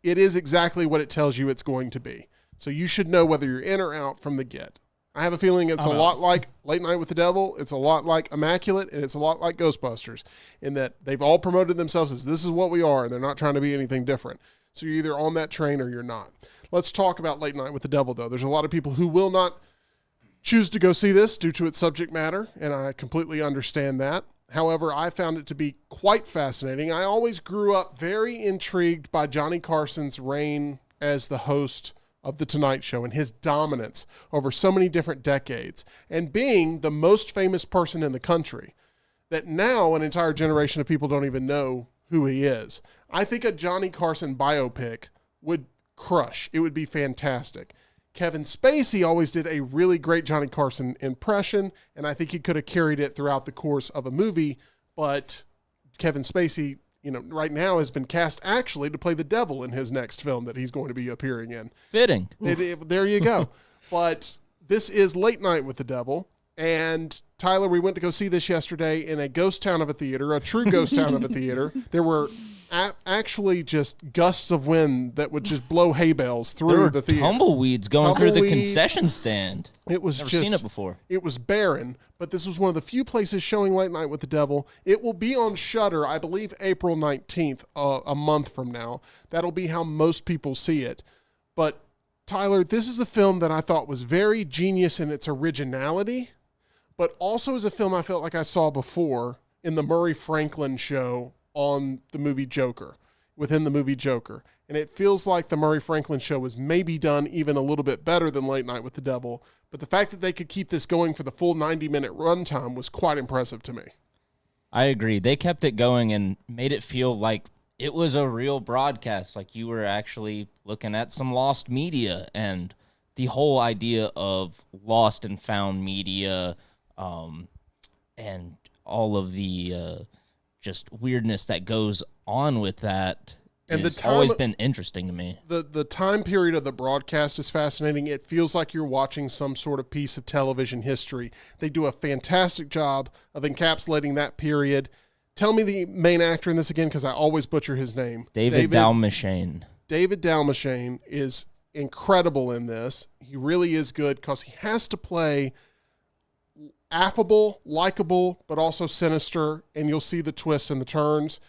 It is exactly what it tells you it's going to be. So you should know whether you're in or out from the get. I have a feeling it's a lot like Late Night with the Devil. It's a lot like Immaculate, and it's a lot like Ghostbusters in that they've all promoted themselves as this is what we are, and they're not trying to be anything different. So you're either on that train or you're not. Let's talk about Late Night with the Devil, though. There's a lot of people who will not choose to go see this due to its subject matter, and I completely understand that. However, I found it to be quite fascinating. I always grew up very intrigued by Johnny Carson's reign as the host of The Tonight Show and his dominance over so many different decades, and being the most famous person in the country that now an entire generation of people don't even know who he is. I think a Johnny Carson biopic would crush. It would be fantastic. Kevin Spacey always did a really great Johnny Carson impression, and I think he could have carried it throughout the course of a movie, but Kevin Spacey, right now has been cast actually to play the devil in his next film that he's going to be appearing in. Fitting. There you go. But this is Late Night with the Devil. And Tyler, we went to go see this yesterday in a ghost town of a theater, a true ghost town of a theater. There were actually just gusts of wind that would just blow hay bales through the theater. Tumbleweeds going through the concession stand. It was Never seen it before. It was barren, but this was one of the few places showing Late Night with the Devil. It will be on Shudder, I believe, April 19th, a month from now. That'll be how most people see it. But Tyler, this is a film that I thought was very genius in its originality, but also is a film I felt like I saw before in the Murray Franklin show on the movie Joker, within the movie Joker. And it feels like the Murray Franklin show was maybe done even a little bit better than Late Night with the Devil. But the fact that they could keep this going for the full 90-minute runtime was quite impressive to me. I agree. They kept it going and made it feel like it was a real broadcast, like you were actually looking at some lost media, and the whole idea of lost and found media, and all of the just weirdness that goes on with that. And has always been interesting to me. The time period of the broadcast is fascinating. It feels like you're watching some sort of piece of television history. They do a fantastic job of encapsulating that period. Tell me the main actor in this again, because I always butcher his name. David Dalmatian. David Dalmatian is incredible in this. He really is good because he has to play affable, likable, but also sinister, and you'll see the twists and the turns.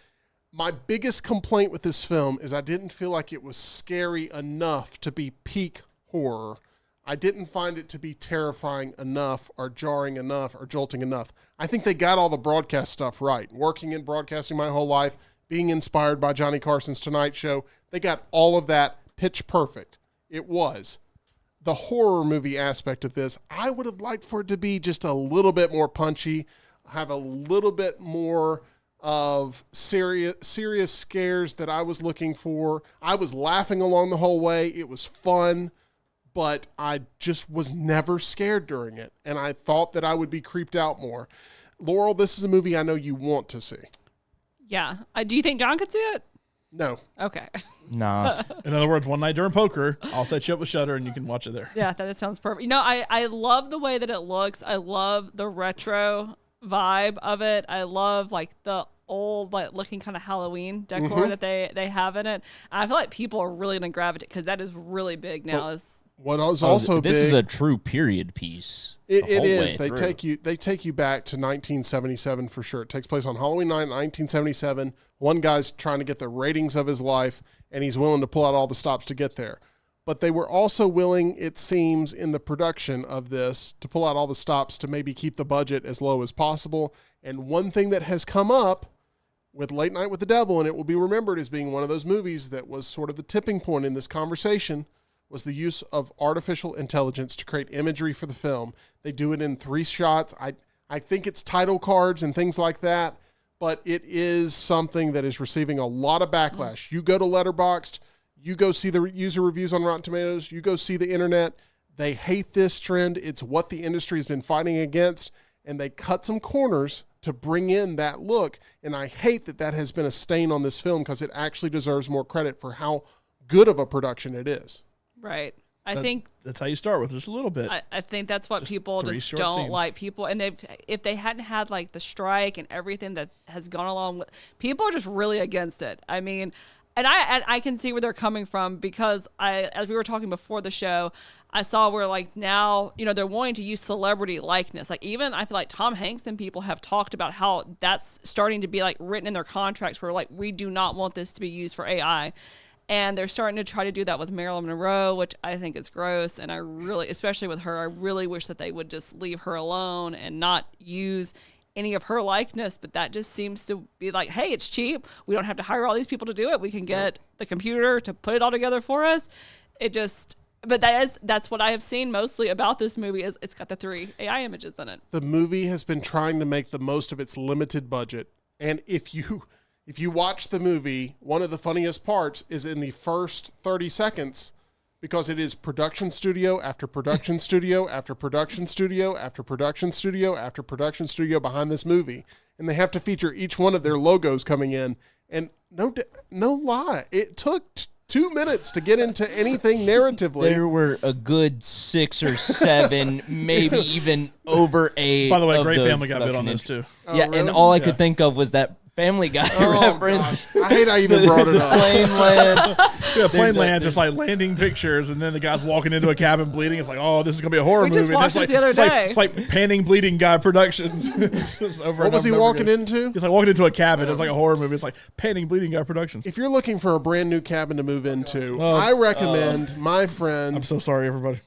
My biggest complaint with this film is I didn't feel like it was scary enough to be peak horror. I didn't find it to be terrifying enough or jarring enough or jolting enough. I think they got all the broadcast stuff right. Working in broadcasting my whole life, being inspired by Johnny Carson's Tonight Show, they got all of that pitch perfect. It was. The horror movie aspect of this, I would have liked for it to be just a little bit more punchy, have a little bit more of serious scares that I was looking for. I was laughing along the whole way. It was fun, but I just was never scared during it, and I thought that I would be creeped out more. Laurel, this is a movie I know you want to see. Yeah. Do you think John could see it? No. Okay. Nah. In other words, one night during poker, I'll set you up with Shudder and you can watch it there. Yeah, that sounds perfect. I love the way that it looks. I love the retro vibe of it. I love like the old, like looking kind of Halloween decor that they have in it. I feel like people are really gonna gravitate because that is really big now. What was also this big, is a true period piece. It the whole is. way They through. take you back to 1977 for sure. It takes place on Halloween night, 1977. One guy's trying to get the ratings of his life, and he's willing to pull out all the stops to get there. But they were also willing, it seems, in the production of this, to pull out all the stops to maybe keep the budget as low as possible. And one thing that has come up with Late Night with the Devil, and it will be remembered as being one of those movies that was sort of the tipping point in this conversation, was the use of artificial intelligence to create imagery for the film. They do it in 3 shots. I think it's title cards and things like that, but it is something that is receiving a lot of backlash. You go to Letterboxd, you go see the user reviews on Rotten Tomatoes, you go see the internet. They hate this trend. It's what the industry has been fighting against, and they cut some corners to bring in that look. And I hate that has been a stain on this film because it actually deserves more credit for how good of a production it is. Right. I think that's how you start with just a little bit. I think that's what people 3 just short don't scenes. like. People, and if they hadn't had like the strike and everything that has gone along with, people are just really against it. I mean, and I can see where they're coming from because as we were talking before the show, I saw where like now, they're wanting to use celebrity likeness. Like even I feel like Tom Hanks and people have talked about how that's starting to be like written in their contracts where like, we do not want this to be used for AI. And they're starting to try to do that with Marilyn Monroe, which I think is gross. And I really, especially with her, I really wish that they would just leave her alone and not use any of her likeness. But that just seems to be like, hey, it's cheap. We don't have to hire all these people to do it. We can get the computer to put it all together for us. But that's what I have seen mostly about this movie is it's got the 3 AI images in it. The movie has been trying to make the most of its limited budget. And if you watch the movie, one of the funniest parts is in the first 30 seconds because it is production studio after production studio after production studio after production studio after production studio behind this movie. And they have to feature each one of their logos coming in. And no lie, it took 2 minutes to get into anything narratively. There were a good 6 or 7, maybe even over 8. By the way, of great those Family Guy bit on production this too. Yeah, really? and all I could think of was that Family Guy reference. Gosh. I hate I even brought it up. Plane lands. Yeah, plane There's lands. It's like landing pictures, and then the guy's walking into a cabin bleeding. It's like, oh, this is gonna be a horror We movie. just And watched it's this the other day. It's like Panning Bleeding Guy Productions. It's just over What and was he over and over walking again. into? He's like walking into a cabin. It's like a horror movie. It's like Panning Bleeding Guy Productions. If you're looking for a brand new cabin to move into, I recommend my friend I'm so sorry, everybody.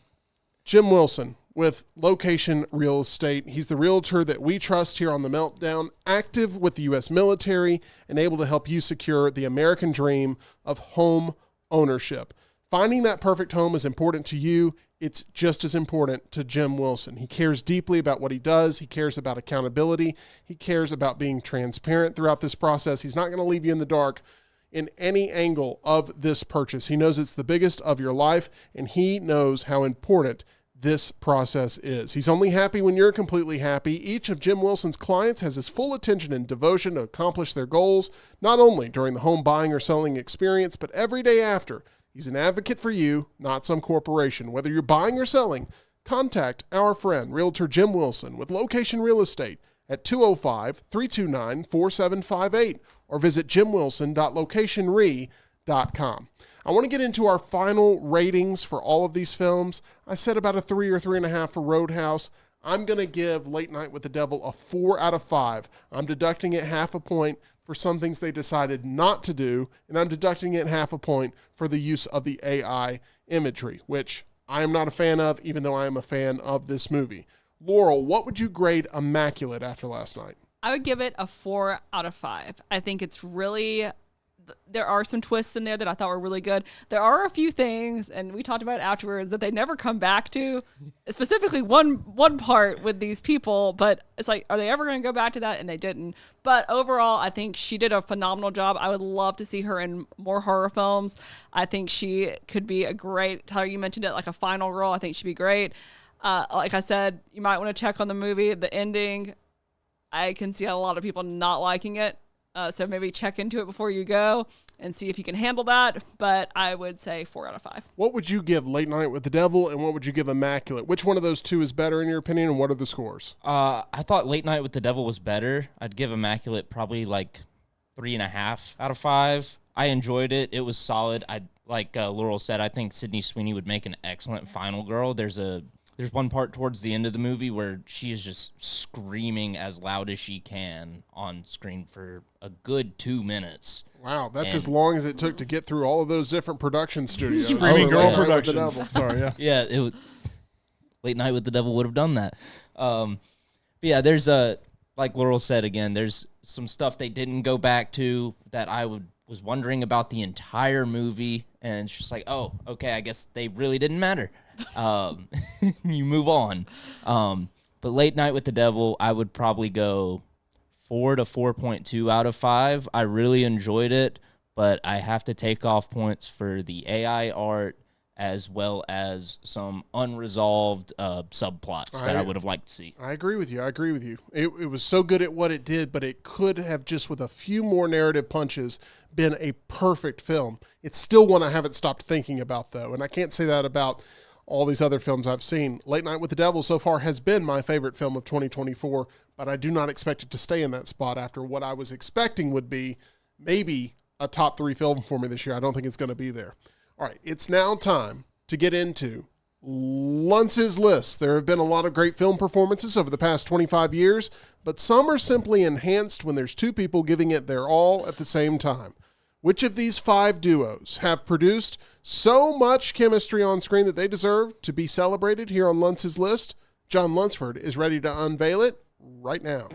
Jim Wilson with Location Real Estate. He's the realtor that we trust here on The Meltdown, active with the U.S. military and able to help you secure the American dream of home ownership. Finding that perfect home is important to you. It's just as important to Jim Wilson. He cares deeply about what he does. He cares about accountability. He cares about being transparent throughout this process. He's not going to leave you in the dark in any angle of this purchase. He knows it's the biggest of your life, and he knows how important this process is. He's only happy when you're completely happy. Each of Jim Wilson's clients has his full attention and devotion to accomplish their goals, not only during the home buying or selling experience, but every day after. He's an advocate for you, not some corporation. Whether you're buying or selling, contact our friend, Realtor Jim Wilson with Location Real Estate at 205-329-4758 or visit jimwilson.locationre.com. I want to get into our final ratings for all of these films. I said about a 3 or 3.5 for Roadhouse. I'm going to give Late Night with the Devil a 4 out of 5. I'm deducting it half a point for some things they decided not to do, and I'm deducting it half a point for the use of the AI imagery, which I am not a fan of, even though I am a fan of this movie. Laurel, what would you grade Immaculate after last night? I would give it a 4 out of 5. I think it's really, there are some twists in there that I thought were really good. There are a few things, and we talked about it afterwards, that they never come back to, specifically one part with these people, but it's like, are they ever going to go back to that? And they didn't. But overall, I think she did a phenomenal job. I would love to see her in more horror films. I think she could be a great, Tyler, you mentioned it, like a final role. I think she'd be great. Like I said, you might want to check on the movie, the ending. I can see a lot of people not liking it. So maybe check into it before you go and see if you can handle that. But I would say 4 out of 5. What would you give Late Night with the Devil, and what would you give Immaculate? Which one of those two is better in your opinion, and what are the scores? I thought Late Night with the Devil was better. I'd give Immaculate probably like 3.5 out of 5. I enjoyed it. It was solid. Like Laurel said, I think Sydney Sweeney would make an excellent final girl. There's one part towards the end of the movie where she is just screaming as loud as she can on screen for a good 2 minutes. Wow, that's as long as it took to get through all of those different production studios. Screaming Girl Late Night with the Productions. Devil. Sorry, yeah. Yeah, it was, Late Night with the Devil would have done that. But yeah, there's like Laurel said again, there's some stuff they didn't go back to that I was wondering about the entire movie, and it's just like, oh, okay, I guess they really didn't matter. You move on. But Late Night with the Devil, I would probably go 4 to 4.2 out of 5. I really enjoyed it, but I have to take off points for the AI art as well as some unresolved subplots that I would have liked to see. I agree with you. It was so good at what it did, but it could have just with a few more narrative punches been a perfect film. It's still one I haven't stopped thinking about, though, and I can't say that about all these other films I've seen. Late Night with the Devil so far has been my favorite film of 2024, but I do not expect it to stay in that spot after what I was expecting would be maybe a top 3 film for me this year. I don't think it's going to be there. All right, it's now time to get into Lunce's list. There have been a lot of great film performances over the past 25 years, but some are simply enhanced when there's 2 people giving it their all at the same time. Which of these 5 duos have produced so much chemistry on screen that they deserve to be celebrated here on Lunce's list? John Lunsford is ready to unveil it right now.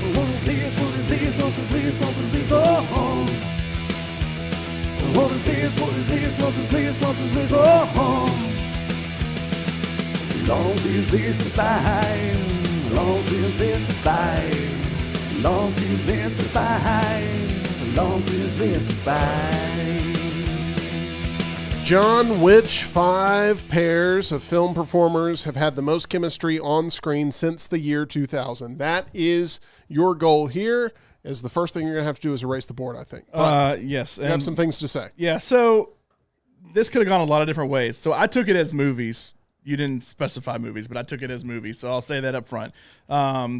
What is this? What is this? Nonsense this, nonsense this, oh. What is this? What is this? Nonsense this, nonsense this, oh. Long since this to find, long since this to find, long since this to find, long since this to find. John, which 5 pairs of film performers have had the most chemistry on screen since the year 2000? That is your goal here. Is the first thing you're going to have to do is erase the board, I think. But Yes. you have some things to say. Yeah, so this could have gone a lot of different ways. So I took it as movies. You didn't specify movies, but I took it as movies. So I'll say that up front.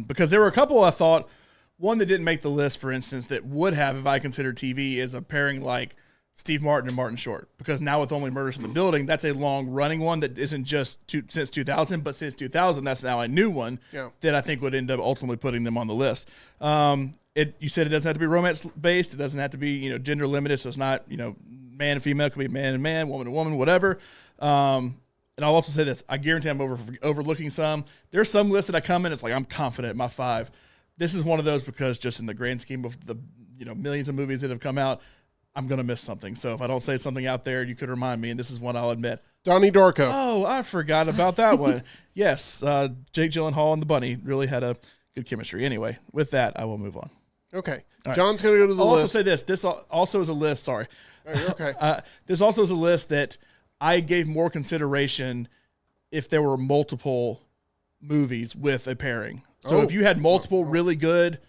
Because there were a couple I thought, one that didn't make the list, for instance, that would have if I considered TV, is a pairing like Steve Martin and Martin Short. Because now with Only Murders in the Building, that's a long-running one that isn't just since 2000, but since 2000, that's now a new one that I think would end up ultimately putting them on the list. You said it doesn't have to be romance-based. It doesn't have to be gender-limited, so it's not man and female. It could be man and man, woman and woman, whatever. And I'll also say this. I guarantee I'm overlooking some. There's some lists that I come in, it's like I'm confident in my 5. This is one of those because just in the grand scheme of the millions of movies that have come out, I'm going to miss something. So if I don't say something out there, you could remind me, and this is one I'll admit. Donnie Darko. Oh, I forgot about that one. Yes, Jake Gyllenhaal and the bunny really had a good chemistry. Anyway, with that, I will move on. Okay. Right. John's going to go to the I'll list. also say this. This also is a list. Sorry. Oh, you're okay. This also is a list that I gave more consideration if there were multiple movies with a pairing. So if you had multiple really good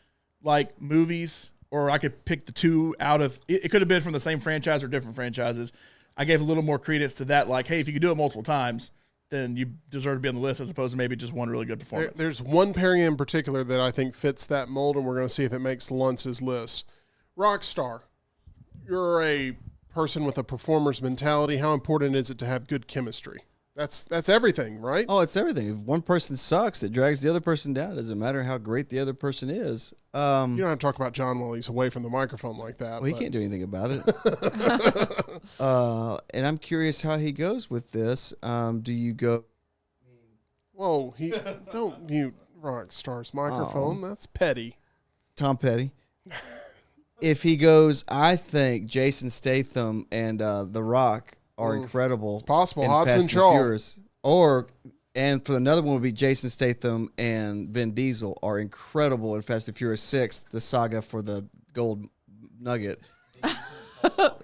movies, or I could pick the 2 out of it could have been from the same franchise or different franchises. I gave a little more credence to that. Like, hey, if you could do it multiple times, then you deserve to be on the list as opposed to maybe just one really good performance. There's one pairing in particular that I think fits that mold, and we're going to see if it makes Lunce's list. Rockstar, you're a person with a performer's mentality. How important is it to have good chemistry? That's everything, right? Oh, it's everything. If one person sucks, it drags the other person down. It doesn't matter how great the other person is. You don't have to talk about John while he's away from the microphone like that. Well, he can't do anything about it. And I'm curious how he goes with this. Do you go? Whoa, don't mute Rockstar's microphone. That's petty. Tom Petty. If he goes, I think Jason Statham and The Rock are incredible. It's possible. And Hobbs Fast and Shaw. Furious. And for another one would be Jason Statham and Vin Diesel are incredible in Fast and Furious 6, the saga for the gold nugget.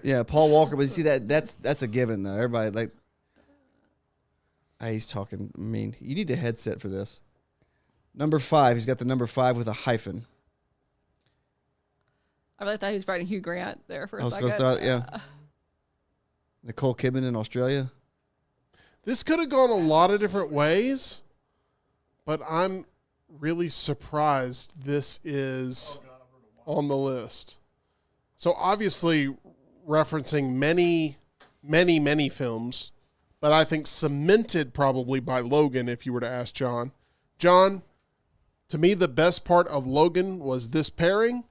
Yeah, Paul Walker. But you see that's a given though. Everybody he's talking mean. You need a headset for this. Number 5. He's got the number 5 with a hyphen. I really thought he was writing Hugh Grant there for a I was second. going to throw yeah. Nicole Kidman in Australia. This could have gone a lot of different ways, but I'm really surprised this is on the list. So obviously referencing many, many, many films, but I think cemented probably by Logan if you were to ask John. John, to me, the best part of Logan was this pairing.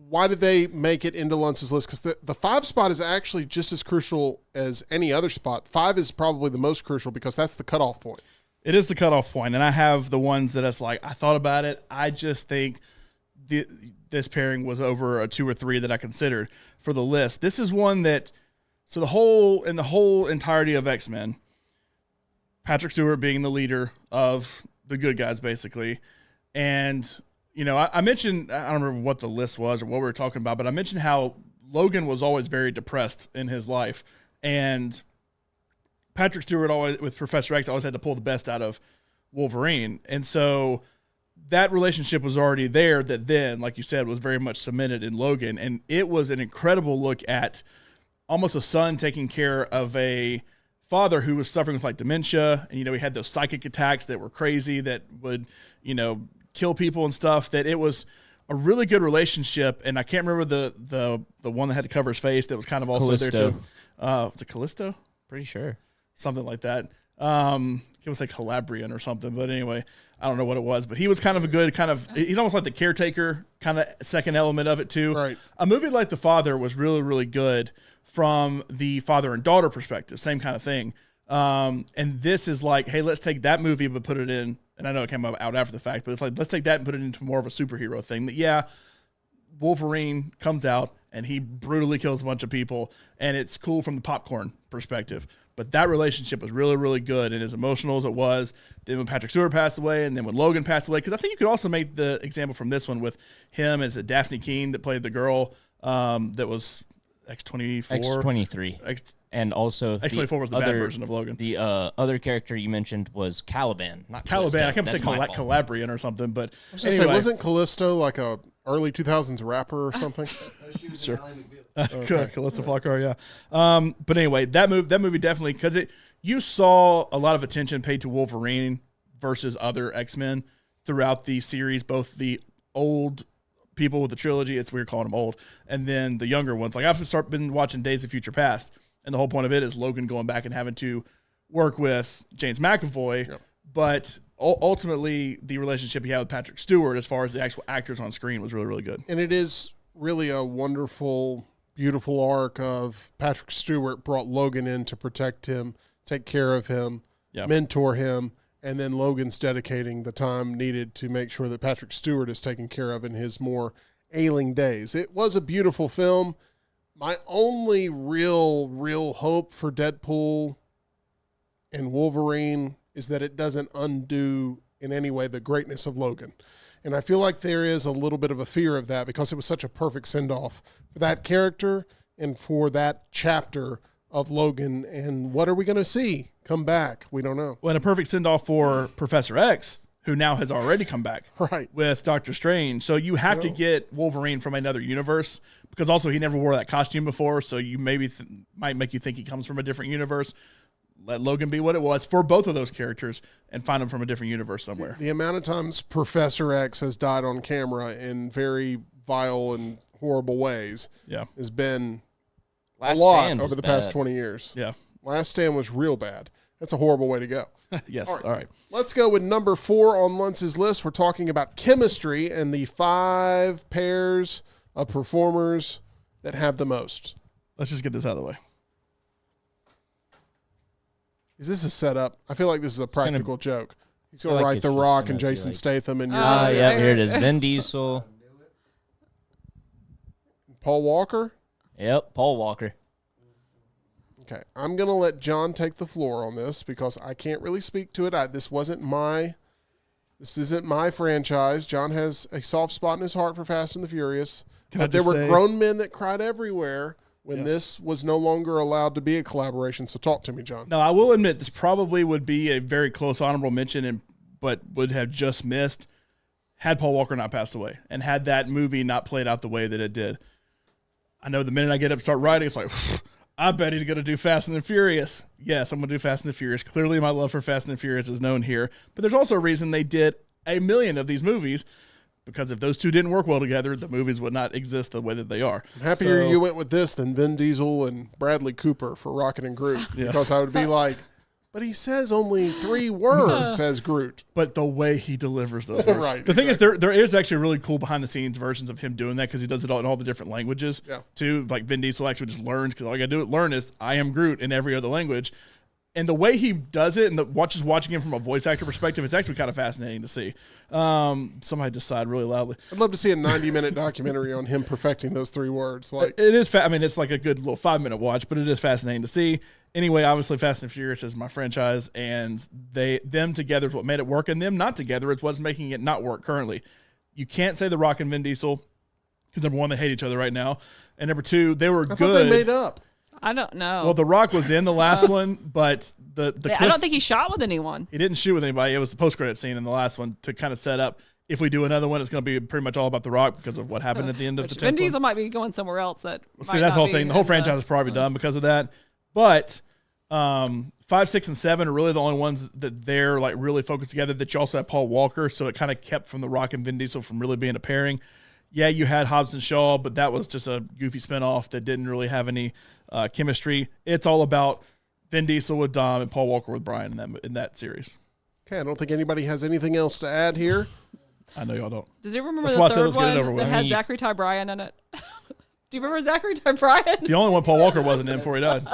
Why did they make it into Lunce's list? Because the 5 spot is actually just as crucial as any other spot. 5 is probably the most crucial because that's the cutoff point. It is the cutoff point, and I have the ones that it's like I thought about it. I just think this pairing was over a 2 or 3 that I considered for the list. This is one that the whole entirety of X-Men, Patrick Stewart being the leader of the good guys, basically, and I mentioned, I don't remember what the list was or what we were talking about, but I mentioned how Logan was always very depressed in his life. And Patrick Stewart always, with Professor X, always had to pull the best out of Wolverine. And so that relationship was already there that then, like you said, was very much cemented in Logan. And it was an incredible look at almost a son taking care of a father who was suffering with like dementia. And, he had those psychic attacks that were crazy that would, kill people and stuff, that it was a really good relationship. And I can't remember the one that had to cover his face that was kind of also Callisto. there too. Was it Callisto? Pretty sure. Something like that. It was like Calabrian or something, but anyway, I don't know what it was, but he was kind of a good he's almost like the caretaker kind of second element of it too. Right. A movie like The Father was really, really good from the father and daughter perspective, same kind of thing. And this is like, hey, let's take that movie but put it in, and I know it came out after the fact, but it's like, let's take that and put it into more of a superhero thing that, Wolverine comes out and he brutally kills a bunch of people, and it's cool from the popcorn perspective. But that relationship was really, really good, and as emotional as it was, then when Patrick Stewart passed away, and then when Logan passed away, because I think you could also make the example from this one with him as a Daphne Keene that played the girl that was X-24. X-23. And also X-24 was the bad version of Logan. The other character you mentioned was Caliban. Not Caliban. Callisto. I kept That's saying my fault. Calabrian or something, but I was gonna say, wasn't Callisto like a early 2000s rapper or something? Sure. Good, Calista Flockhart, yeah. But anyway, that movie definitely, because you saw a lot of attention paid to Wolverine versus other X-Men throughout the series, both the old people with the trilogy, it's weird calling them old, and then the younger ones. Like I've been watching Days of Future Past, and the whole point of it is Logan going back and having to work with James McAvoy, Yep. But ultimately the relationship he had with Patrick Stewart as far as the actual actors on screen was really, really good. And it is really a wonderful, beautiful arc of Patrick Stewart brought Logan in to protect him, take care of him, mentor him, and then Logan's dedicating the time needed to make sure that Patrick Stewart is taken care of in his more ailing days. It was a beautiful film. My only real hope for Deadpool and Wolverine is that it doesn't undo in any way the greatness of Logan. And I feel like there is a little bit of a fear of that because it was such a perfect send-off for that character and for that chapter of Logan. And what are we going to see come back? We don't know. Well, and a perfect send-off for Professor X, who now has already come back Right. with Doctor Strange. So you have to get Wolverine from another universe, because also he never wore that costume before, so you maybe might make you think he comes from a different universe. Let Logan be what it was for both of those characters and find him from a different universe somewhere. The amount of times Professor X has died on camera in very vile and horrible ways has been Last a lot Stand over was the past bad. 20 years. Yeah. Last Stand was real bad. That's a horrible way to go. Yes. All right. All right. Let's go with number 4 on Lunce's list. We're talking about chemistry and the 5 pairs of performers that have the most. Let's just get this out of the way. Is this a setup? I feel like this is a practical joke. He's going to like write it's The just Rock gonna and be Jason like- Statham and Oh, your yeah, here it is. Vin Diesel. Paul Walker. Yep, Paul Walker. Okay, I'm going to let John take the floor on this because I can't really speak to it. This isn't my franchise. John has a soft spot in his heart for Fast and the Furious. Can I But there just were say- grown men that cried everywhere when Yes. this was no longer allowed to be a collaboration. So talk to me, John. Now, I will admit this probably would be a very close honorable mention but would have just missed had Paul Walker not passed away and had that movie not played out the way that it did. I know the minute I get up and start writing, it's like, I bet he's going to do Fast and the Furious. Yes, I'm going to do Fast and the Furious. Clearly, my love for Fast and the Furious is known here. But there's also a reason they did 1 million of these movies, because if those two didn't work well together, the movies would not exist the way that they are. I'm happier you went with this than Vin Diesel and Bradley Cooper for Rocket and Groot. Because I would be like, but he says only 3 words as Groot. But the way he delivers those words. Right. The thing is, there is actually really cool behind-the-scenes versions of him doing that because he does it all in all the different languages, too. Like Vin Diesel actually just learns, because all you got to learn is I am Groot in every other language. And the way he does it, and watching him from a voice actor perspective, it's actually kind of fascinating to see. Somebody just sighed really loudly. I'd love to see a 90-minute documentary on him perfecting those 3 words. Like it is. I mean, it's like a good little 5-minute watch, but it is fascinating to see. Anyway, obviously, Fast and Furious is my franchise, and them together is what made it work, and them not together is what's making it not work currently. You can't say The Rock and Vin Diesel because number one, they hate each other right now, and number two, they were good. I thought they made up. I don't know. Well, The Rock was in the last one, but I don't think he shot with anyone. He didn't shoot with anybody. It was the post-credit scene in the last one to kind of set up. If we do another one, it's going to be pretty much all about The Rock because of what happened at the end of the 10th Vin Diesel one. might be going somewhere else. See, that's the whole thing. The whole franchise is probably done because of that. But 5, 6, and 7 are really the only ones that they're like really focused together. That you also have Paul Walker, so it kind of kept from The Rock and Vin Diesel from really being a pairing. Yeah, you had Hobbs and Shaw, but that was just a goofy spinoff that didn't really have any chemistry. It's all about Vin Diesel with Dom and Paul Walker with Brian in that series. Okay, I don't think anybody has anything else to add here. I know y'all don't. Does you remember That's the why I said third let's get it over one with. that had Zachary Ty Bryan in it? Do you remember Zachary Ty Bryan? The only one Paul Walker wasn't in before he died.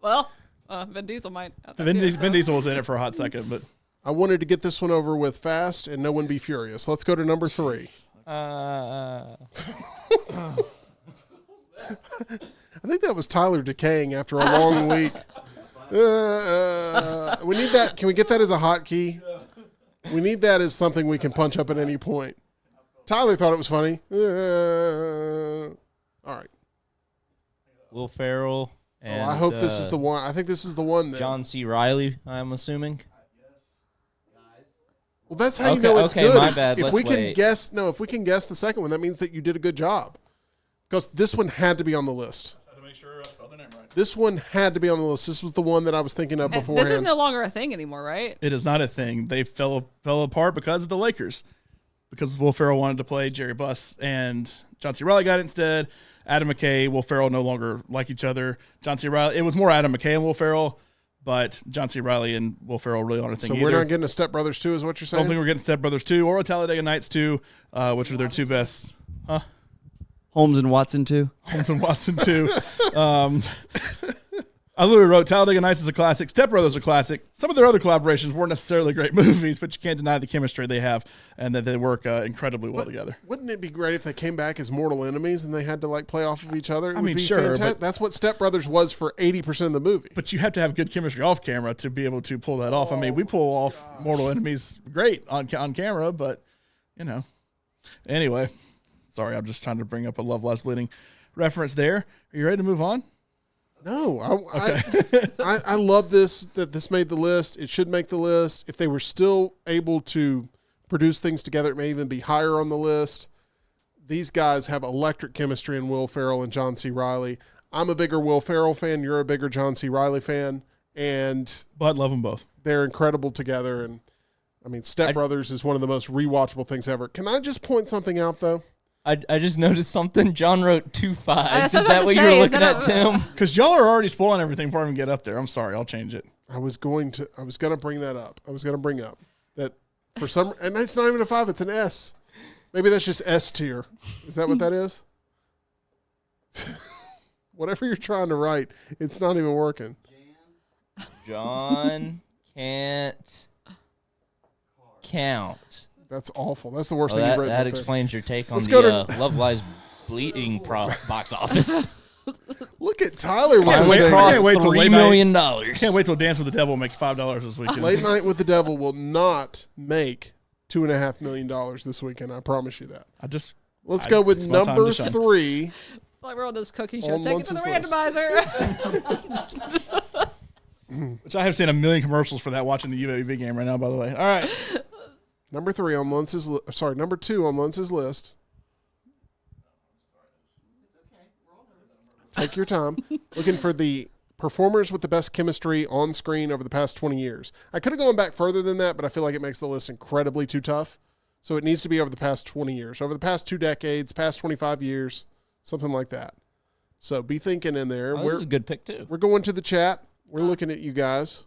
Well, Vin Diesel might. Vin Diesel was in it for a hot second, but I wanted to get this one over with fast and no one be furious. Let's go to number 3. I think that was Tyler decaying after a long week. We need that. Can we get that as a hotkey? We need that as something we can punch up at any point. Tyler thought it was funny. All right. Will Ferrell. And, I hope this is the one. I think this is the one. That, John C. Reilly, I'm assuming. well, that's how you know it's okay, good. my bad. If Let's we can wait. guess, if we can guess the second one, that means that you did a good job. Because this one had to be on the list. I had to make sure I spelled the name right. This one had to be on the list. This was the one that I was thinking of beforehand. This is no longer a thing anymore, right? It is not a thing. They fell apart because of the Lakers. Because Will Ferrell wanted to play Jerry Buss, and John C. Reilly got it instead. Adam McKay, Will Ferrell no longer like each other. John C. Reilly, it was more Adam McKay and Will Ferrell, but John C. Reilly and Will Ferrell really aren't a thing So either. we're not getting a Step Brothers 2 is what you're I saying? don't think we're getting Step Brothers 2 or a Talladega Nights 2, which are their two best. Holmes and Watson too. Holmes and Watson 2. I literally wrote Talladega Nights is a classic. Step Brothers are a classic. Some of their other collaborations weren't necessarily great movies, but you can't deny the chemistry they have and that they work incredibly well together. Wouldn't it be great if they came back as mortal enemies and they had to like play off of each other? It I would mean, be sure, fantastic. but- That's what Step Brothers was for 80% of the movie. But you have to have good chemistry off camera to be able to pull that off. I mean, we pull off mortal enemies great on camera, but, you know. Anyway, sorry, I'm just trying to bring up a Love Lies Bleeding reference there. Are you ready to move on? No, I love this, that this made the list. It should make the list. If they were still able to produce things together, it may even be higher on the list. These guys have electric chemistry in Will Ferrell and John C. Reilly. I'm a bigger Will Ferrell fan. You're a bigger John C. Reilly fan. And But love them both. they're incredible together. And, I mean, Step Brothers is one of the most rewatchable things ever. Can I just point something out, though? I just noticed something. John wrote 2 5s. That's Is what I was that about what to you were say. Is looking that at, a- Tim? Because y'all are already spoiling everything before I even get up there. I'm sorry. I'll change it. I was going to bring that up. I was going to bring up that for some, and it's not even a 5, it's an S. Maybe that's just S tier. Is that what that is? Whatever you're trying to write, it's not even working. John can't count. That's awful. That's the worst Well, thing you've that written. that up there. explains your take on Let's go the to- Love Lies Bleeding box office. Look at Tyler with Can't this wait- thing. can't Crossed wait till $3 late million. Can't wait till Dance with the Devil makes $5 this weekend. Late Night with the Devil will not make $2.5 million this weekend. I promise you that. Let's go with it's my time number to shine. 3. Like we're on this cookie show. On Take it to the Lunce's list. randomizer. Which I have seen a million commercials for that watching the UAB game right now, by the way. All right. Number 2 on Lunce's list. Take your time. Looking for the performers with the best chemistry on screen over the past 20 years. I could have gone back further than that, but I feel like it makes the list incredibly too tough. So it needs to be over the past 20 years, over the past 2 decades, past 25 years, something like that. So be thinking in there. This is a good pick, too. We're going to the chat. We're looking at you guys.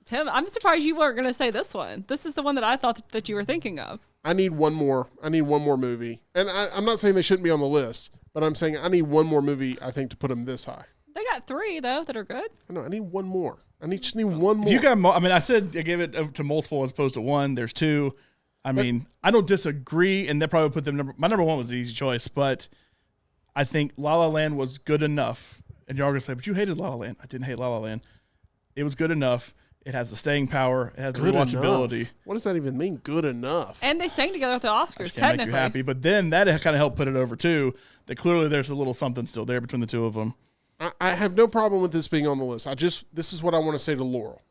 Tim, I'm surprised you weren't going to say this one. This is the one that I thought that you were thinking of. I need one more. movie. And I'm not saying they shouldn't be on the list, but I'm saying I need one more movie, I think, to put them this high. They got 3, though, that are good. I need one more. Just need one more. If you got, I said I gave it to multiple as opposed to one. There's 2. I don't disagree, and that probably put them my number 1 was the easy choice, but I think La La Land was good enough. And y'all are going to say, but you hated La La Land. I didn't hate La La Land. It was good enough. It has the staying power. It has the rewatchability. What does that even mean, good enough? And they sang together at the Oscars, Can't technically. make you happy, but then that kind of helped put it over, too, that clearly there's a little something still there between the two of them. I have no problem with this being on the list. This is what I want to say to Laurel.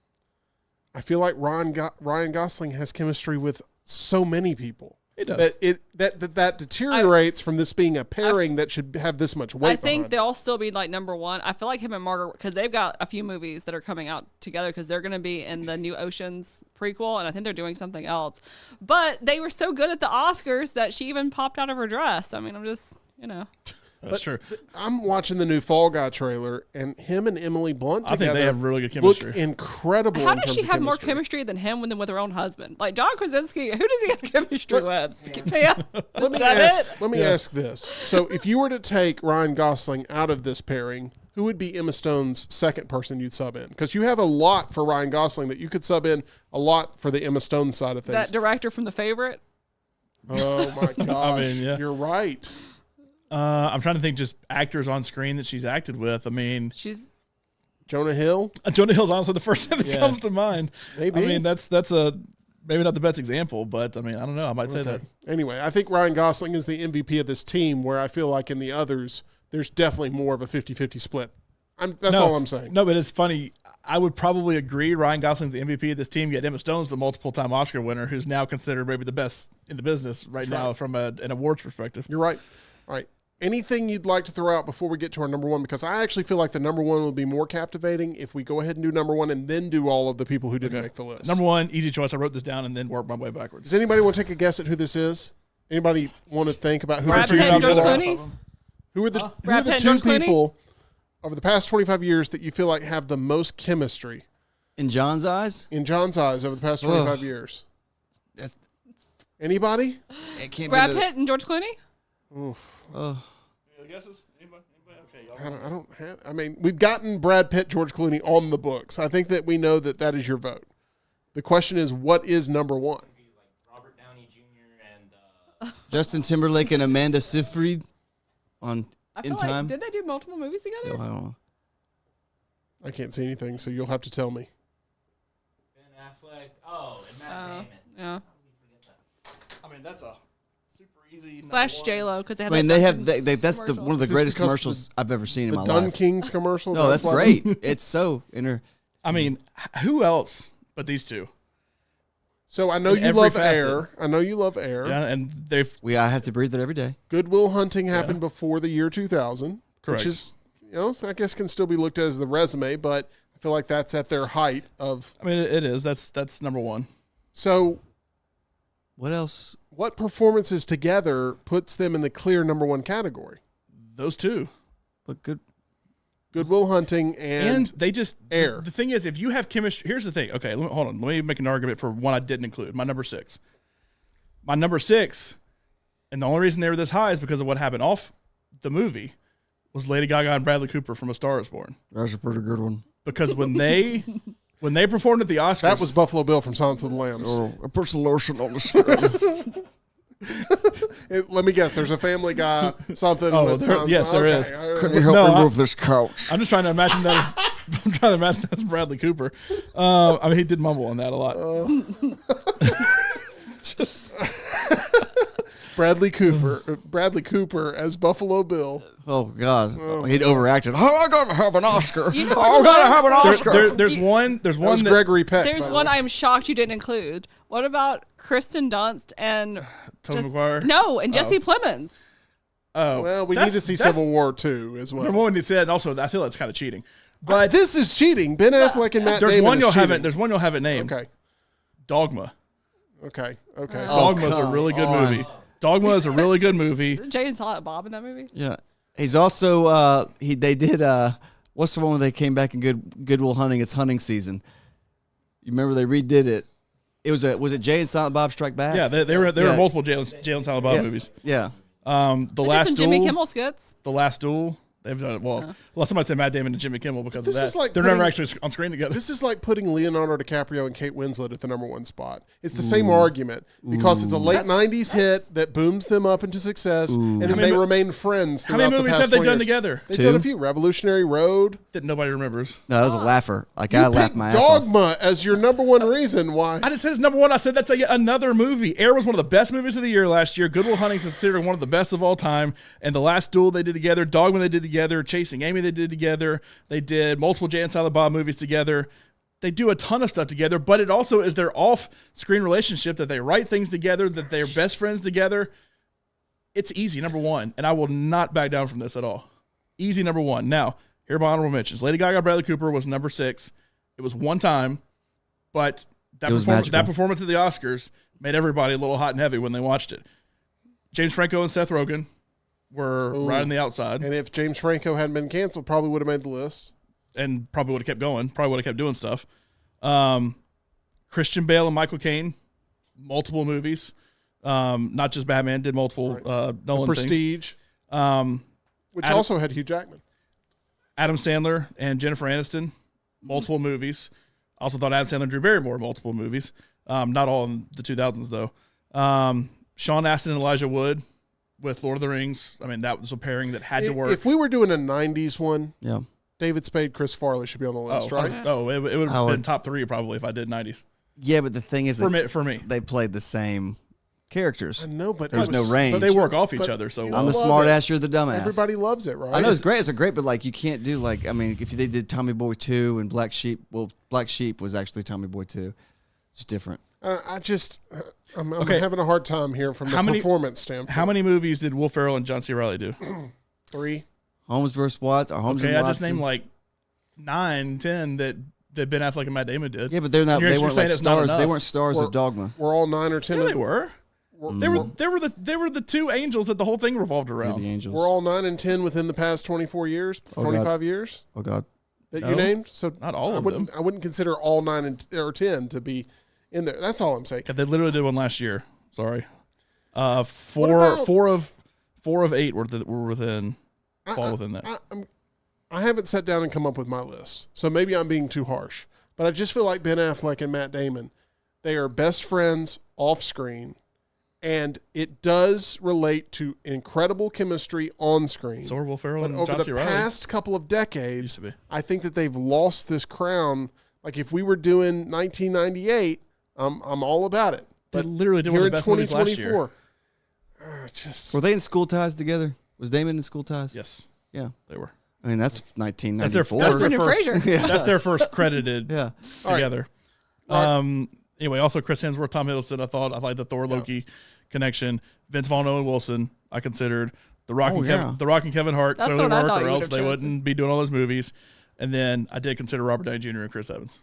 I feel like Ryan Gosling has chemistry with so many people. It does. That deteriorates from this being a pairing that should have this much weight. I think behind it. they'll still be like number 1. I feel like him and Margaret, because they've got a few movies that are coming out together because they're going to be in the New Oceans prequel, and I think they're doing something else. But they were so good at the Oscars that she even popped out of her dress. I'm just, That's true. I'm watching the new Fall Guy trailer, and him and Emily Blunt together I think they have really good chemistry. look incredible. How in does terms she of have more chemistry. chemistry than him than with her own husband? Like John Krasinski, who does he have chemistry with? Pam? Let me ask this. So if you were to take Ryan Gosling out of this pairing, who would be Emma Stone's second person you'd sub in? Because you have a lot for Ryan Gosling that you could sub in, a lot for the Emma Stone side of things. That director from The Favorite? Oh my gosh. yeah. You're right. I'm trying to think just actors on screen that she's acted with. She's Jonah Hill? Jonah Hill's honestly the first thing that comes to mind. Maybe. That's a maybe not the best example, but I don't know. I might say that. Anyway, I think Ryan Gosling is the MVP of this team, where I feel like in the others, there's definitely more of a 50-50 split. That's all I'm saying. No, but it's funny. I would probably agree Ryan Gosling's the MVP of this team, yet Emma Stone's the multiple-time Oscar winner who's now considered maybe the best in the business right now from an awards perspective. You're right. All right. Anything you'd like to throw out before we get to our number 1? Because I actually feel like the number 1 will be more captivating if we go ahead and do number 1 and then do all of the people who didn't make the list. Number 1, easy choice. I wrote this down and then worked my way backwards. Does anybody want to take a guess at who this is? Anybody want to think about who Brad the two Pitt and people George are? Clooney? Who are the Brad Pitt and two George Clooney? people over the past 25 years that you feel like have the most chemistry In John's eyes, in John's eyes over the past 25 years? That's- Anybody? it can't Brad be. Pitt and George Clooney? Guesses? Anybody? Okay, I don't have. I mean, we've gotten Brad Pitt, George Clooney on the books. I think that we know that is your vote. The question is, what is number 1? Robert Downey Jr. and Justin Timberlake and Amanda Seyfried on I In feel like, Time. did they do multiple movies together? I don't know. I can't see anything, so you'll have to tell me. Ben Affleck. Oh, and Matt Damon. Yeah. that's a super easy. Slash J-Lo, because they have I mean, that they have fucking that's the commercial. one of the Is this greatest because commercials I've ever seen in The my Dun life. Kings commercial? No, that's why- great. It's so I mean, who else but these two? So I know In you every love facet. Air. I know you love Air. Yeah, and they've I have to breathe it every day. Goodwill Hunting happened before the year 2000, Correct. which is, so I guess can still be looked at as the resume, but I feel like that's at their height of. I mean, it is. That's number 1. So What else? what performances together puts them in the clear number 1 category? Those two. But good. Goodwill Hunting And they just Air. The thing is, if you have chemistry, here's the thing. Okay, hold on. Let me make an argument for one I didn't include. My number 6. My number 6, and the only reason they were this high is because of what happened off the movie, was Lady Gaga and Bradley Cooper from A Star Is Born. That's a pretty good one. Because when they performed at the Oscars, That was Buffalo Bill from Silence of the Lambs. I put some lotion on the skin. Let me guess. There's a Family Guy something. Oh, that there- sounds- yes, there okay. is. Could you help No, me I- move this couch? I'm just trying to imagine that. I'm trying to imagine that's Bradley Cooper. I mean, he did mumble on that a lot. Bradley Cooper as Buffalo Bill. Oh God, he'd overacted. Oh, I gotta have an Oscar. know I what's gotta one? have an Oscar. There's one. There's That was one. Gregory Peck. There's by the one way. I am shocked you didn't include. What about Kristen Dunst and Tobey Maguire. No, and Jesse Plemons. Oh, Well, we need to see Civil War 2 as well. Number one, you said, and also I feel that's kind of cheating. But This is cheating. Ben Affleck and Matt there's Damon one is you'll cheating. haven't. There's one you'll haven't named. Okay. Dogma. Okay. Dogma's a really good movie. Dogma is a really good movie. Jay and Silent Bob in that movie. Yeah. He's also they did what's the one where they came back in Good Will Hunting? It's hunting season. You remember they redid it. It was it Jay and Silent Bob Strike Back? Yeah, there were multiple Jay and Silent Bob movies. Yeah. The Last Duel. Jimmy Kimmel skits. The Last Duel. They've done it well. Somebody said Matt Damon and Jimmy Kimmel because This of that. is like They're never actually on screen together. This is like putting Leonardo DiCaprio and Kate Winslet at the number one spot. It's the same argument because it's a late 90s hit that booms them up into success, and then they remain friends How throughout many the movies past have they 20 done years. together? They've Two? done a few. Revolutionary Road. That nobody remembers. No, that was a laugher. Like I You laughed picked my ass off. Dogma as your number one reason why. I just said it's number one. I said that's another movie. Air was one of the best movies of the year last year. Good Will Hunting is considered one of the best of all time. And The Last Duel they did together. Dogma they did together. Chasing Amy they did together. They did multiple Jay and Silent Bob movies together. They do a ton of stuff together, but it also is their off-screen relationship that they write things together, that they're best friends together. It's easy, number one, and I will not back down from this at all. Easy, number one. Now, here are my honorable mentions. Lady Gaga, Bradley Cooper was number 6. It was one time, but that performance at the Oscars made everybody a little hot and heavy when they watched it. James Franco and Seth Rogen were right on the outside. And if James Franco hadn't been canceled, probably would have made the list. And probably would have kept going. Probably would have kept doing stuff. Christian Bale and Michael Caine, multiple movies. Not just Batman, did multiple Nolan Prestige, things. which also had Hugh Jackman. Adam Sandler and Jennifer Aniston, multiple movies. Also thought Adam Sandler and Drew Barrymore, multiple movies. Not all in the 2000s, though. Sean Astin and Elijah Wood with Lord of the Rings. I mean, that was a pairing that had to work. If we were doing a 90s one, Yeah. David Spade, Chris Farley should be on the list, right? It would have been top 3 probably if I did 90s. Yeah, but the thing is For me. they played the same characters. I know, but There's no range. But they work off each other. So I'm the love smart it. ass, you're the dumbass. Everybody loves it, right? I know it's great. It's great, but like you can't do like if they did Tommy Boy 2 and Black Sheep. Well, Black Sheep was actually Tommy Boy 2. It's different. I'm Okay. having a hard time here from the performance standpoint. How many movies did Will Ferrell and John C. Reilly do? 3? Holmes versus Watts or Holmes Okay, and I just Watson. named like 9, 10 that Ben Affleck and Matt Damon did. Yeah, but they're not. You're They weren't saying like it's not stars. They enough. weren't stars of Dogma. We're all 9 or 10. Yeah, they were. They were the two angels that the whole thing revolved They're around. the angels. We're all 9 and 10 within the past 24 years, 25 years Oh God. that No, you named. So not all of them. I wouldn't consider all 9 or 10 to be in there. That's all I'm saying. Yeah, they literally did one last year. Sorry. What Four about- of 8 were within fall within that. I haven't sat down and come up with my list, so maybe I'm being too harsh. But I just feel like Ben Affleck and Matt Damon, they are best friends off screen, and it does relate to incredible chemistry on screen. So are Will Ferrell But and over John C. the Reilly. past couple of Used decades, to be. I think that they've lost this crown. Like if we were doing 1998, I'm all about it. They But literally did here one in of the best movies last year. 2024, just Were they in School Ties together? Was Damon in School Ties? Yes, Yeah. they were. I mean, that's 1994. That's their Brendan first. Fraser. That's their first credited Yeah. together. Right. Anyway, also Chris Hemsworth, Tom Hiddleston. I like the Thor Loki connection. Vince Vaughn, Owen Wilson. I considered The Rock and Kevin Hart That's clearly what I work, thought or you else would've they chosen. wouldn't be doing all those movies. And then I did consider Robert Downey Jr. and Chris Evans.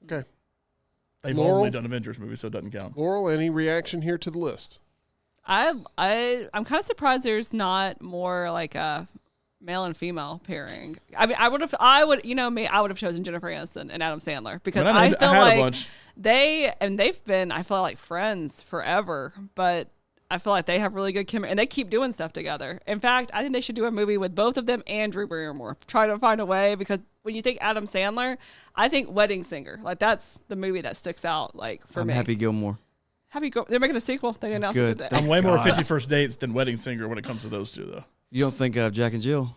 okay. They've Laurel? only done Avengers movies, so it doesn't count. Laurel, any reaction here to the list? I'm kind of surprised there's not more like a male and female pairing. I mean, I would, you know me, I would have chosen Jennifer Aniston and Adam Sandler because I mean, I I feel had a like bunch. they've been, I feel like friends forever, but I feel like they have really good chemistry and they keep doing stuff together. In fact, I think they should do a movie with both of them and Drew Barrymore. Try to find a way, because when you think Adam Sandler, I think Wedding Singer. Like that's the movie that sticks out. Like for I'm me, Happy Gilmore. They're making a sequel. They announced Good. it today. I'm way more 50 First Dates than Wedding Singer when it comes to those two, though. You don't think of Jack and Jill?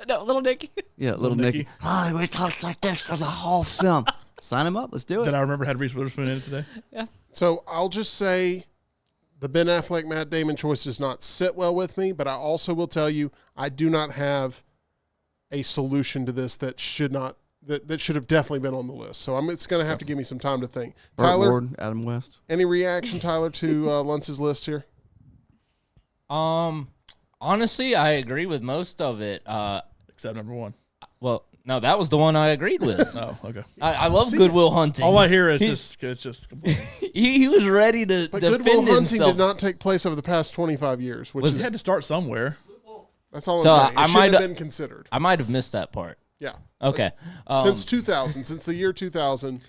No, Little Nicky. Yeah, little Nicky. Nicky. Oh, we talked like this for the whole film. Sign him up. Let's do it. Then I remember had Reese Witherspoon in it today. So I'll just say the Ben Affleck, Matt Damon choice does not sit well with me, but I also will tell you I do not have a solution to this that should not that should have definitely been on the list. So it's going to have to give me some time to think. Burt Tyler, Ward, Adam West. any reaction, Tyler, to Lunce's list here? Honestly, I agree with most of it. Except number one. Well, no, that was the one I agreed with. Oh, okay. I love Goodwill Hunting. All I hear is it's just complete. he was ready to But defend Goodwill Hunting himself. did not take place over the past 25 years, which You is had to start somewhere. that's all So I'm saying. It I should might have been considered. I might have missed that part. Yeah. Okay. Since 2000, since the year 2000,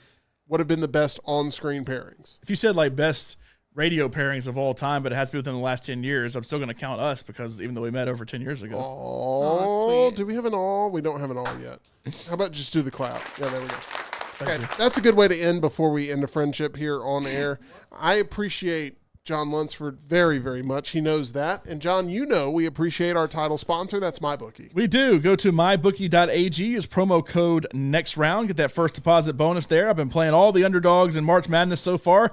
would have been the best on-screen pairings. If you said like best radio pairings of all time, but it has to be within the last 10 years, I'm still going to count us because even though we met over 10 years ago. Oh, sweet. do we have an all? We don't have an all yet. How about just do the clap? Yeah, there we go. Thank Okay, you. that's a good way to end before we end a friendship here on air. I appreciate John Lunsford very, very much. He knows that. And John, you know we appreciate our title sponsor. That's MyBookie. We do. Go to mybookie.ag. Use promo code next round. Get that first deposit bonus there. I've been playing all the underdogs in March Madness so far.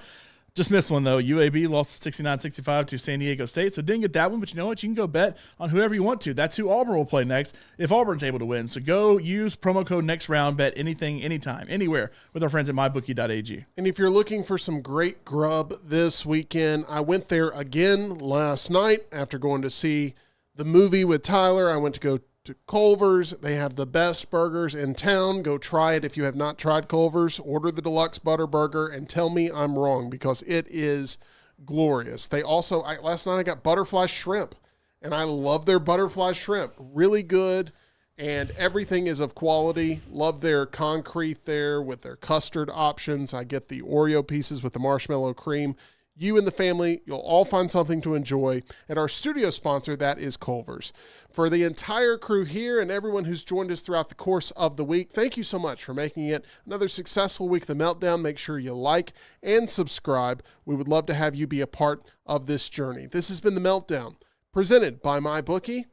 Just missed one, though. UAB lost 69-65 to San Diego State, so didn't get that one. But you know what? You can go bet on whoever you want to. That's who Auburn will play next if Auburn's able to win. So go use promo code next round. Bet anything, anytime, anywhere with our friends at mybookie.ag. And if you're looking for some great grub this weekend, I went there again last night after going to see the movie with Tyler. I went to go to Culver's. They have the best burgers in town. Go try it if you have not tried Culver's. Order the deluxe butter burger and tell me I'm wrong because it is glorious. They also, last night I got butterfly shrimp, and I love their butterfly shrimp. Really good, and everything is of quality. Love their concrete there with their custard options. I get the Oreo pieces with the marshmallow cream. You and the family, you'll all find something to enjoy at our studio sponsor, that is Culver's. For the entire crew here and everyone who's joined us throughout the course of the week, thank you so much for making it another successful week of The Meltdown. Make sure you like and subscribe. We would love to have you be a part of this journey. This has been The Meltdown, presented by MyBookie,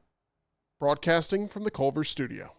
broadcasting from the Culver studio.